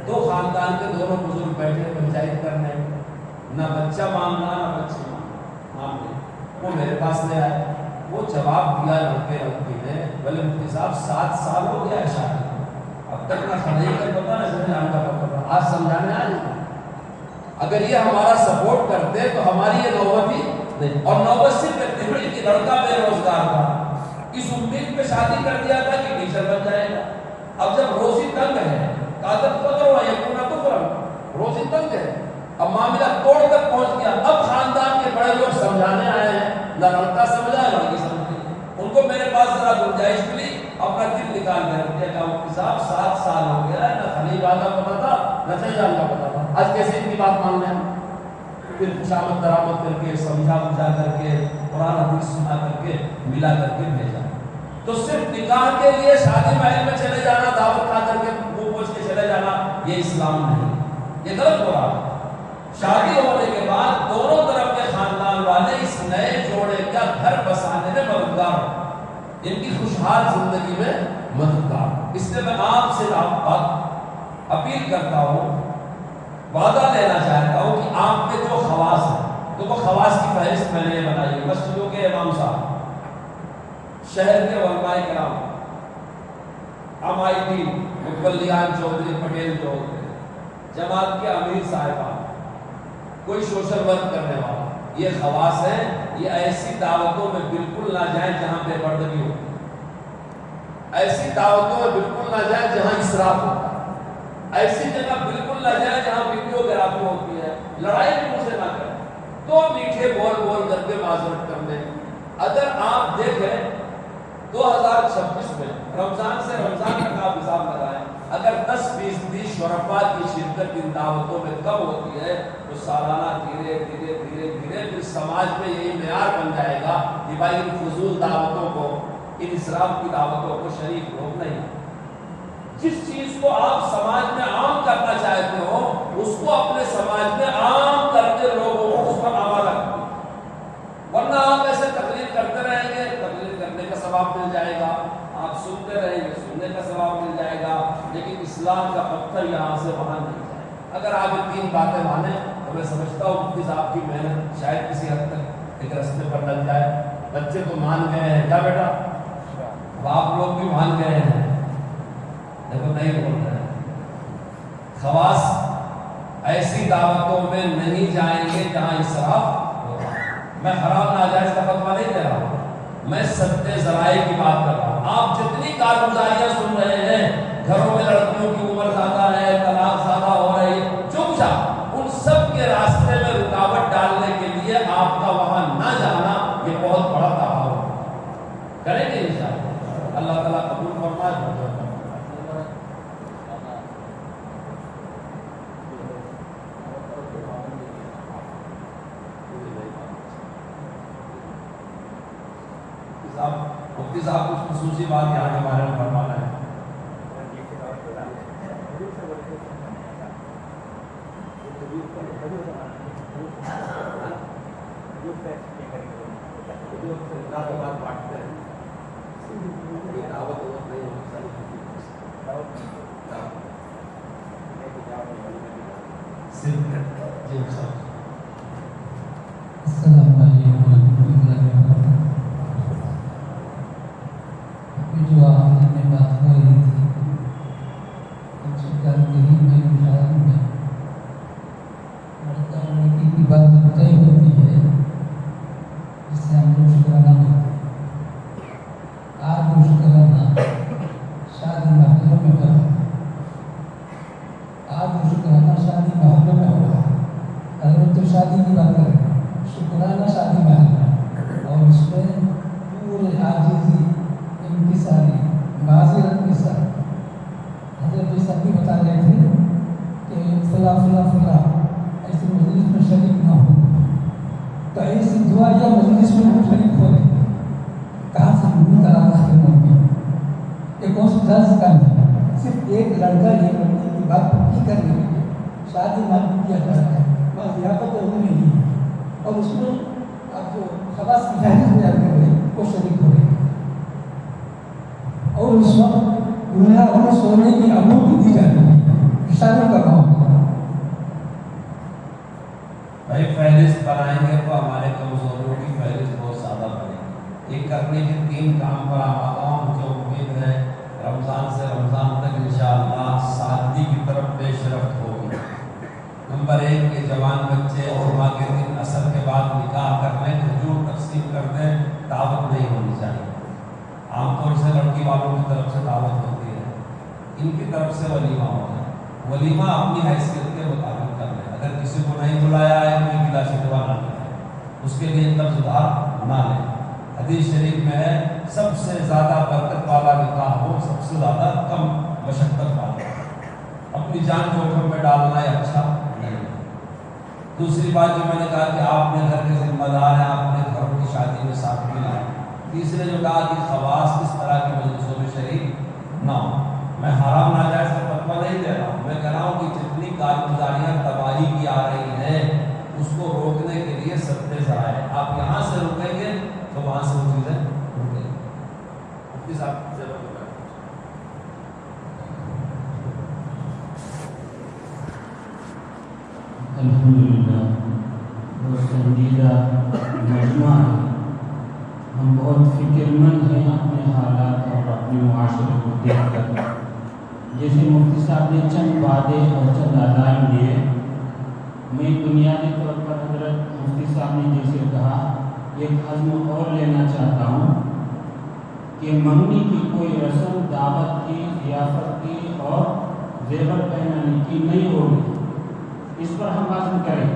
2 خاندان کے دونوں بزرگ بیٹھے پنچایت کرنے, نہ بچہ مانگنا نہ بچی مانگنے. وہ میرے پاس لے آئے, وہ جواب دیا لڑکے لڑکی نے, بولے مفتی صاحب 7 سال ہو گیا ہے شادی, اب تک نہ خدائی کا پتا نہ سمجھانے کا پتا, آج سمجھانے آ جائے. اگر یہ ہمارا سپورٹ کرتے تو ہماری یہ نوبت ہی نہیں. اور نوبت صرف اتنی بڑی کہ لڑکا بے روزگار تھا, اس امید پہ شادی کر دیا تھا کہ ٹیچر بن جائے گا. اب جب روزی تنگ ہے, قادر قدر و یکون کفر, روزی تنگ ہے, اب معاملہ توڑ تک پہنچ گیا. اب خاندان کے بڑے لوگ سمجھانے آئے ہیں, نہ لڑکا سمجھا ہے لڑکی سمجھی. ان کو میرے پاس ذرا گنجائش ملی, اپنا دل نکال کر دیا کہ مفتی صاحب 7 سال ہو گیا ہے, نہ خلیل کا پتا تھا نہ شہجان کا پتا تھا, آج کیسے ان کی بات مان لیں. پھر خوشامد درآمد کر کے, سمجھا بجھا کر کے, قرآن حدیث سنا کر کے, ملا کر کے بھیجا. تو صرف نکاح کے لیے شادی محل میں چلے جانا، دعوت کھا کر کے منہ پوچھ کے چلے جانا، یہ اسلام نہیں، یہ غلط ہو رہا ہے۔ شادی ہونے کے بعد دونوں طرف کے خاندان والے اس نئے جوڑے کا گھر بسانے میں مددگار ہوں، ان کی خوشحال زندگی میں مددگار۔ اس لیے میں آپ سے اپیل کرتا ہوں، وعدہ لینا چاہتا ہوں کہ آپ کے جو خواص ہیں، تو وہ خواص کی فہرست میں نے بنائی ہے۔ مسجدوں کے امام صاحب، شہر کے علماء کرام، MIT مقبلیان چودھری، پٹیل چودھری، جماعت کے امیر صاحبان، کوئی سوشل ورک کرنے والا، یہ خواص ہیں، یہ ایسی دعوتوں میں بالکل نہ جائیں جہاں بے پردگی ہو، ایسی دعوتوں میں بالکل نہ جائیں جہاں اسراف ہوتا ہے، ایسی جگہ بالکل نہ جائیں جہاں ویڈیوگرافی ہوتی ہے، لڑائی بھی مجھ سے نہ کریں، تو میٹھے بول بول کر کے معذرت کر دیں۔ اگر آپ دیکھیں 2026 میں رمضان سے رمضان تک آپ حساب لگائیں، اگر 10% شرفاء کی شرکت ان دعوتوں میں کم ہوتی ہے تو سالانہ دھیرے دھیرے دھیرے دھیرے پھر سماج میں یہی معیار بن جائے گا کہ بھائی ان فضول دعوتوں کو، ان اسراف کی دعوتوں کو شریک لوگ نہیں۔ جس چیز کو آپ سماج میں عام کرنا چاہتے ہو اس کو اپنے سماج میں عام کر کے لوگوں کو اس پر آمادہ کریں، ورنہ آپ ایسے تقریر کرتے رہیں گے، تقریر کرنے کا ثواب مل جائے گا، آپ سنتے رہیں گے، سننے کا ثواب مل جائے گا، لیکن اسلام کا پتھر یہاں سے وہاں نہیں جائے۔ اگر آپ یہ 3 باتیں مانیں تو میں سمجھتا ہوں مفتی صاحب کی محنت شاید کسی حد تک ایک رستے پر لگ جائے۔ بچے تو مان گئے ہیں، کیا بیٹا؟ اب آپ لوگ بھی مان گئے ہیں، دیکھو نہیں بول رہے ہیں۔ خواص ایسی دعوتوں میں نہیں جائیں گے جہاں اسراف ہوگا۔ میں حرام ناجائز کا فتویٰ نہیں دے رہا ہوں، میں سدے ذرائع کی بات کر رہا ہوں۔ آپ جتنی کارگزاریاں سن رہے ہیں، گھروں میں لڑکیوں کی عمر زیادہ ہے، طلاق زیادہ ہو رہی ہے، جو کچھ ان سب کے راستے میں رکاوٹ ڈالنے کے لیے آپ کا وہاں نہ جانا یہ بہت بڑا تعاون کریں گے انشاءاللہ۔ اللہ تعالیٰ قبول فرمائے۔ مفتی صاحب کچھ خصوصی بات یہاں کے بارے میں فرمانا ہے۔ السلام علیکم جو آخر میں بات ہو رہی تھی یہی میں خیال میں لڑکا لڑکی کی بات طے ہوتی ہے جس سے ہم لوگ شکرانہ کرتے ہیں۔ آج وہ شکرانہ شادی محلوں میں ہو رہا ہے، آج وہ شکرانہ شادی محلوں میں ہو رہا ہے۔ اگر تو شادی کی بات کریں، شکرانہ شادی محل میں، اور اس میں پورے عاجزی انکساری معذرت کے ساتھ حضرت صاحب بھی بتا رہے تھے کہ فلاں فلاں فلاں ایسی مجلس میں شریک نہ ہو، تو ایسی دعا یا مجلس میں ہم شریک ہو رہے ہیں، کہاں سے منہ کرانا ہے موقع یہ کون سی درس کا نہیں، صرف ایک لڑکا یہ لڑکی کی بات پکی کرنے کے لیے شادی معلوم کیا جاتا ہے، بس ضیافت ہونے نہیں ہے، اور اس میں آپ جو خواص کی فہرست بیان کر رہے ہیں وہ شریک ہو رہے ہیں، اور اس وقت دنیا اور سونے کی امور بھی دی جاتی ہے، اشاروں کا کام بھائی فہرست بنائیں گے تو ہمارے کمزوریوں کی فہرست بہت زیادہ بنے گی۔ یہ کرنے کے 3 کام پر آمادہ ہوں، مجھے امید ہے رمضان سے رمضان تک انشاءاللہ سادگی کی طرف پیش رفت ہوگی۔ نمبر 1 کہ جوان بچے جمعہ کے دن عصر کے بعد نکاح کر لیں، کھجور تقسیم کر دیں، دعوت نہیں ہونی چاہیے۔ عام طور سے لڑکی والوں کی طرف سے دعوت ہوتی ہے، ان کی طرف سے ولیمہ ہوتا ہے، ولیمہ اپنی حیثیت کے مطابق کر لیں، اگر کسی کو نہیں بلایا ہے کوئی گلا شکوہ نہ کریں، اس کے لیے قرض دار نہ لیں۔ حدیث شریف میں ہے سب سے زیادہ برکت والا نکاح ہو سب سے زیادہ کم مشقت والا، اپنی جان جوخم میں ڈالنا ہے اچھا نہیں۔ دوسری بات جو میں نے کہا کہ آپ نے گھر کے ذمہ دار ہیں، آپ نے گھروں کی شادی میں ساتھ بھی لائیں، تیسرے جو کہا کہ خواص اس طرح کی مجلسوں میں شریک نہ ہو. میں حرام ناجائز کا فتویٰ نہیں دے رہا ہوں، میں کہہ رہا ہوں کہ جتنی کارگزاریاں تباہی کی آ رہی ہیں اس کو روکنے کے لیے سدے ذرائع. آپ یہاں سے روکیں گے تو وہاں سے وہ چیزیں رکیں گی. مفتی صاحب الحمدللہ پسندیدہ مجمع ہے. ہم بہت فکر مند ہیں اپنے حالات اور اپنے معاشرے کو دیکھ کر. جیسے مفتی صاحب نے چند وعدے اور چند عزائم دیے، میں بنیادی طور پر حضرت مفتی صاحب نے جیسے کہا ایک عزم اور لینا چاہتا ہوں کہ منگنی کی کوئی رسم دعوت کی، ضیافت کی اور زیور پہنانے کی نہیں ہوگی. اس پر ہم عزم کریں.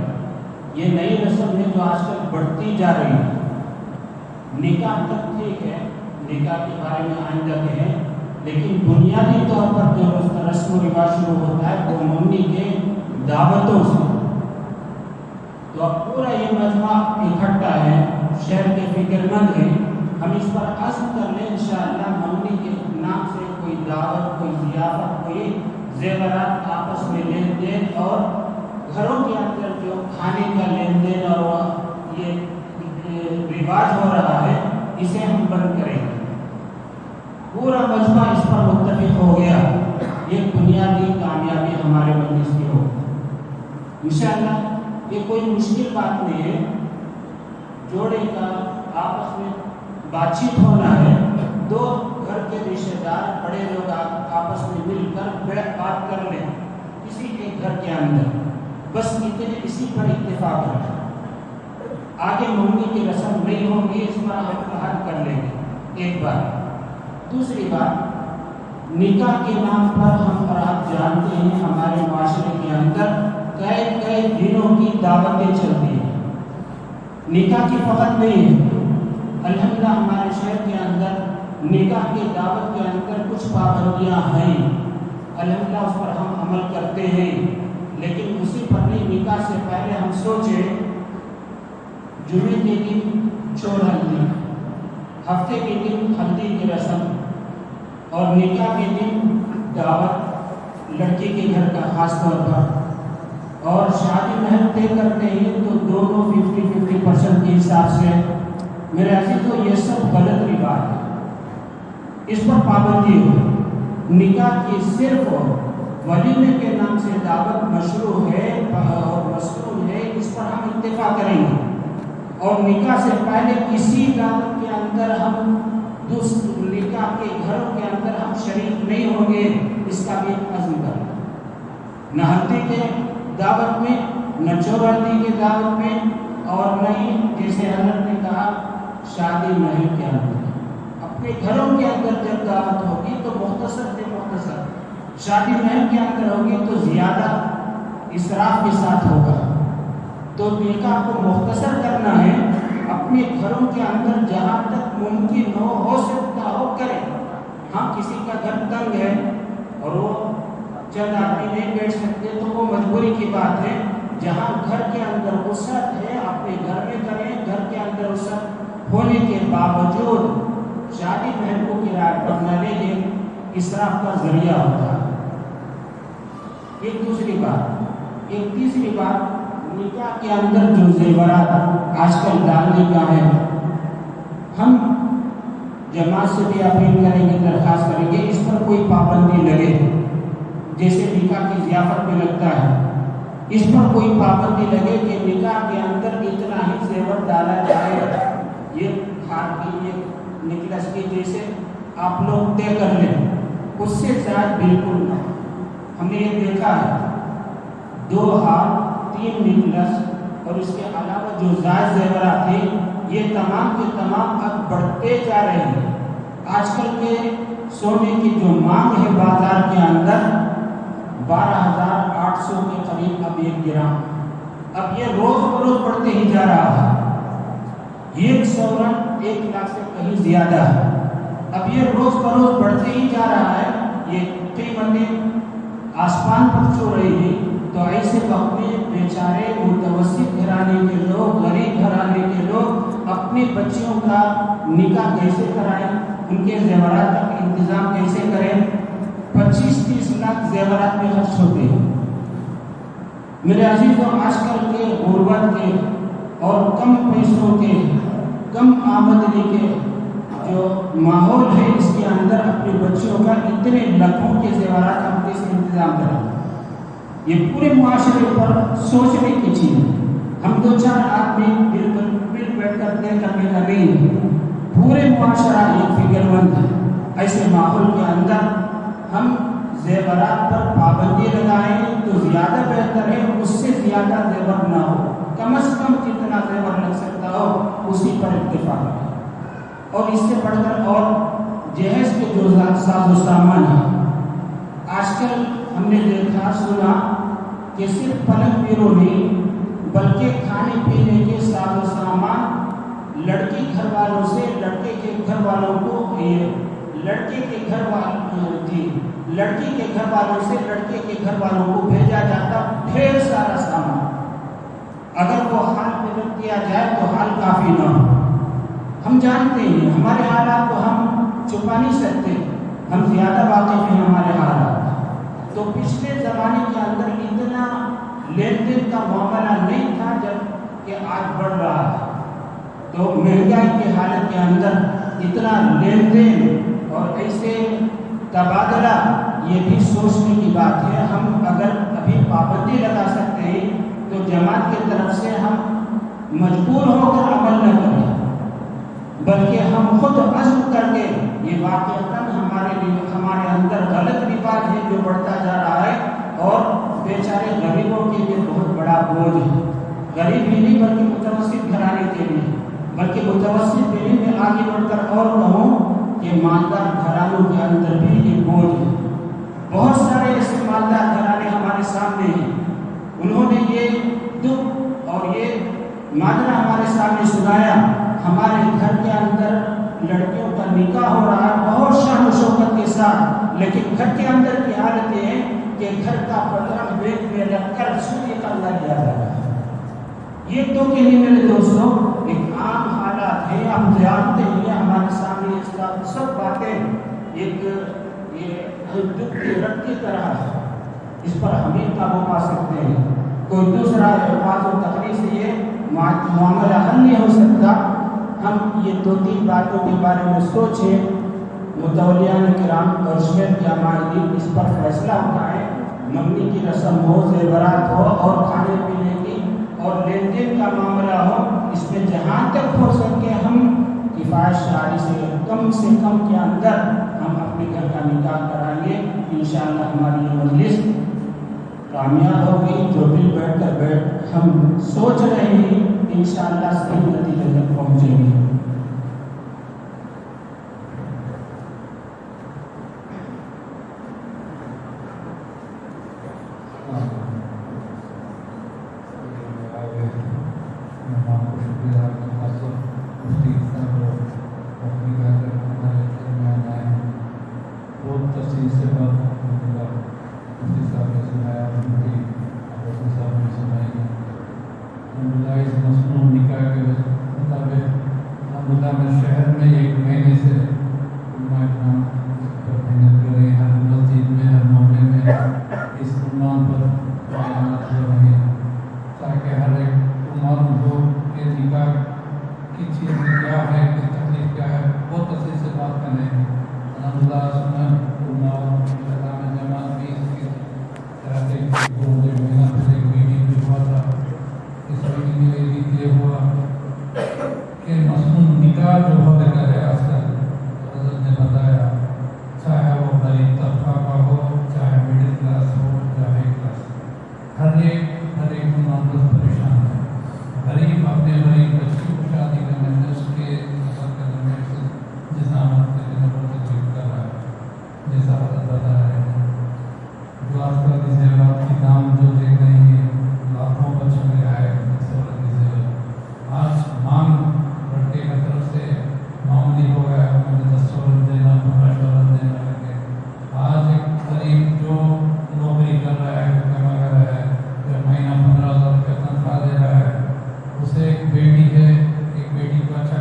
یہ نئی رسم ہے جو آج کل بڑھتی جا رہی ہے. نکاح تک ٹھیک ہے، نکاح کے بارے میں آئندہ کہیں، لیکن بنیادی طور پر جو رسم و رواج شروع ہوتا ہے وہ منگنی کے دعوتوں سے. تو اب پورا یہ مجمع اکٹھا ہے، شہر کے فکر مند ہیں. ہم اس پر عزم کر لیں انشاءاللہ منگنی کے نام سے کوئی دعوت، کوئی ضیافت، کوئی زیورات آپس میں لین دین اور گھروں کے اندر جو کھانے کا لین دین اور یہ رواج ہو رہا ہے اسے ہم بند کریں گے. پورا مجمع اس پر متفق ہو گیا. یہ بنیادی کامیابی ہمارے مجلس کی ہو انشاءاللہ. یہ کوئی مشکل بات نہیں ہے. جوڑے کا آپس میں بات چیت ہونا ہے. دو گھر کے رشتہ دار بڑے لوگ آپس میں مل کر بات کر لیں کسی ایک گھر کے اندر، بس اتنے اسی پر اتفاق رکھیں. آگے منگنی کی رسم نہیں ہوگی، اس پر ہم حل کر لیں گے ایک بار. دوسری بات، نکاح کے نام پر ہم اور آپ جانتے ہیں ہمارے معاشرے کے اندر کئی دنوں کی دعوتیں چلتی ہیں. نکاح کی فقط نہیں ہے، الحمدللہ ہمارے شہر کے اندر نکاح کی دعوت کے اندر کچھ پابندیاں ہیں. الحمدللہ اس پر ہم عمل کرتے ہیں، لیکن اسی پر نہیں. نکاح سے پہلے ہم سوچیں جمعے کے دن چور ہلدی، ہفتے کے دن ہلدی کی رسم اور نکاح کے دن دعوت لڑکی کے گھر کا خاص طور پر، اور شادی محل طے کرتے ہیں تو دونوں 50-50% کے حساب سے. میرے عزیزو یہ سب غلط رواج ہے، اس پر پابندی ہو. نکاح کی صرف ولیمے کے نام سے دعوت مشروع ہے اور مسنون ہے، اس پر ہم اتفاق کریں گے. اور نکاح سے پہلے کسی دعوت کے اندر ہم نکاح کے گھروں کے اندر ہم شریک نہیں ہوں گے، اس کا بھی عزم کرنا. نہ ہلدی کے دعوت میں، نہ چور ہلدی کے دعوت میں، اور نہ ہی جیسے حضرت نے کہا شادی محل کے اندر. اپنے گھروں کے اندر جب دعوت ہوگی تو مختصر سے مختصر، شادی محل کے اندر ہوگی تو زیادہ اسراف کے ساتھ ہوگا. تو نکاح کو مختصر کرنا ہے. اپنے گھروں کے اندر جہاں تک ممکن ہو سکتا ہو کریں. ہم کسی کا گھر تنگ ہے اور وہ چند آدمی نہیں بیٹھ سکتے تو وہ مجبوری کی بات ہے. جہاں گھر کے اندر وسعت ہے اپنے گھر میں کریں. گھر کے اندر وسعت ہونے کے باوجود شادی محل کو کرایہ پر نہ لے لیں، اسراف کا ذریعہ ہوتا ہے. ایک دوسری بات. ایک تیسری بات، نکاح کے اندر جو زیورات آج کل ڈالنے کا ہے، ہم جماعت سے بھی اپیل کریں گے، درخواست کریں گے اس پر کوئی پابندی لگے. جیسے نکاح کی ضیافت میں لگتا ہے، اس پر کوئی پابندی لگے کہ نکاح کے اندر اتنا ہی زیور ڈالا جائے. یہ ہار کی، یہ نیکلس کی جیسے آپ لوگ طے کر لیں، اس سے زائد بالکل نہ. ہم نے یہ دیکھا ہے 2 ہار 3 نیکلس اور اس کے علاوہ جو زائد زیورات ہیں یہ تمام کے تمام اب بڑھتے جا رہے ہیں. آج کل کے سونے کی جو مانگ ہے بازار کے اندر 12,800 کے قریب اب 1 گرام. اب یہ روز بروز بڑھتے ہی جا رہا ہے. ایک سورن 1 لاکھ سے کہیں زیادہ ہے. اب یہ روز بروز بڑھتے ہی جا رہا ہے. یہ قیمتیں آسمان پر چھو رہی ہیں. تو ایسے وقت میں بیچارے متوسط گھرانے کے لوگ، غریب گھرانے کے لوگ اپنے بچیوں کا نکاح کیسے کرائیں، ان کے زیورات کا انتظام کیسے کریں. 25-30 لاکھ زیورات میں خرچ ہوتے ہیں. میرے عزیزوں، آج کل کے غربت کے اور کم پیسوں کے، کم آمدنی کے جو ماحول ہے، اس کے اندر اپنے بچیوں کا اتنے لاکھوں کے زیورات ہم کیسے انتظام کریں؟ یہ پورے معاشرے پر سوچنے کی چیز ہے. ہم 2-4 آدمی مل بیٹھ کر طے کرنے کا نہیں ہے. پورے معاشرہ ایک فکر مند ہے. ایسے ماحول کے اندر ہم زیورات پر پابندی لگائیں تو زیادہ بہتر ہے. اس سے زیادہ زیور نہ ہو، کم از کم جتنا زیور لگ سکتا ہو اسی پر اتفاق ہے. اور اس سے بڑھ کر اور جہیز کے جو ساز و سامان ہیں، آج کل ہم نے دیکھا سنا کہ صرف پلنگ پیرو نہیں بلکہ کھانے پینے کے ساز و سامان لڑکی گھر والوں سے لڑکے کے گھر والوں کو، لڑکی کے گھر والوں سے لڑکے کے گھر والوں کو بھیجا جاتا ڈھیر سارا سامان. اگر وہ حال پہ رکھ دیا جائے تو حال کافی نہ ہو. ہم جانتے ہیں ہمارے حالات کو ہم چھپا نہیں سکتے، ہم زیادہ واقف ہیں ہمارے حالات. تو پچھلے زمانے کے اندر اتنا لین دین کا معاملہ نہیں تھا جب کہ آج بڑھ رہا ہے. تو مہنگائی کی حالت کے اندر اتنا لین دین اور ایسے تبادلہ، یہ بھی سوچنے کی بات ہے. ہم اگر ابھی پابندی لگا سکتے ہیں تو جماعت کی طرف سے ہم مجبور ہو کر عمل نہ کریں، بلکہ ہم خود عزم کر کے، یہ واقعتاً ہمارے اندر غلط رواج ہے جو بڑھتا جا رہا ہے اور بیچارے غریبوں کے لیے بہت بڑا بوجھ ہے. غریب ہی نہیں بلکہ متوسط گھرانے کے لیے، بلکہ متوسط بھی نہیں، میں آگے بڑھ کر اور کہوں کہ مالدار گھرانوں کے اندر بھی یہ بوجھ ہے. بہت سارے ایسے مالدار گھرانے ہمارے سامنے ہیں، انہوں نے یہ دکھ اور یہ ماجرا ہمارے سامنے سنایا. ہمارے گھر کے اندر لڑکیوں کا نکاح ہو رہا ہے بہت شان و شوکت کے ساتھ، لیکن گھر کے اندر کی حالت یہ ہے کہ گھر کا پترا بیگ میں رکھ کر سونے کا اللہ لیا جا رہا ہے. یہ تو کہ نہیں میرے دوستوں، ایک عام حالات ہے. ہم جانتے ہیں ہمارے سامنے اس کا سب باتیں ایک یہ دکھ کی رٹ کی طرح ہے. اس پر ہم ہی قابو پا سکتے ہیں. کوئی دوسرا الفاظ و تقریر سے یہ معاملہ حل نہیں ہو سکتا. ہم یہ 2-3 باتوں کے بارے میں سوچیں، متولیان کرام اور شہر کے عمائدین اس پر فیصلہ اٹھائیں. منگنی کی رسم ہو، زیورات ہو اور کھانے پینے کی اور لین دین کا معاملہ ہو، اس میں جہاں تک ہو سکے ہم کفایت شعاری سے کم کے اندر ہم اپنے گھر کا نکاح کرائیں گے. انشاءاللہ ہماری یہ مجلس کامیاب ہوگی. جو دل بیٹھ کر ہم سوچ رہے ہیں انشاءاللہ صحیح نتیجے تک پہنچیں گے. شہر میں 1 مہینے سے ہر مسجد میں، ہر محلے میں اس عنوان پر بیانات ہو رہے ہیں تاکہ ہر ایک کو معلوم ہو کہ نکاح کی چیز کیا ہے، اس کی تکلیف کیا ہے. بہت تفصیل سے بات کریں. الحمدللہ جماعت بھی اس کی طرح سے محنت سے میٹنگ بھی ہوا تھا. اس میٹنگ میں یہ ہوا کہ مصنوع نکاح جو ہونے کا ہے اصل حضرت نے بتایا، چاہے وہ غریب طبقہ کا ہو، چاہے مڈل کلاس ہو، چاہے کلاس، ہر ایک معاملہ پریشان ہے. غریب اپنے غریب بچی کو شادی کرنے میں، اس کے سفر کرنے میں جسامت کرنے پر تکلیف کر رہا ہے. جیسا حضرت بتا رہے ہیں، جو آج کل کی زیورات کی دام جو دیکھ رہے ہیں لاکھوں بچوں میں آئے سورت کی زیورات. آج مانگ لڑکے کی طرف سے معمولی ہو گیا، ہمیں 10 سورت دینا، 15 سورت دینا لگے. آج ایک غریب جو نوکری کر رہا ہے، کما رہا ہے، مہینہ 15,000 روپے تنخواہ دے رہا ہے، اسے ایک بیٹی ہے، ایک بیٹی کو اچھا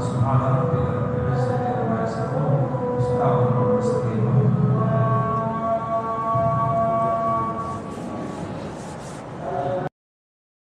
Subhana rabbika rabbil izzati amma yasifun.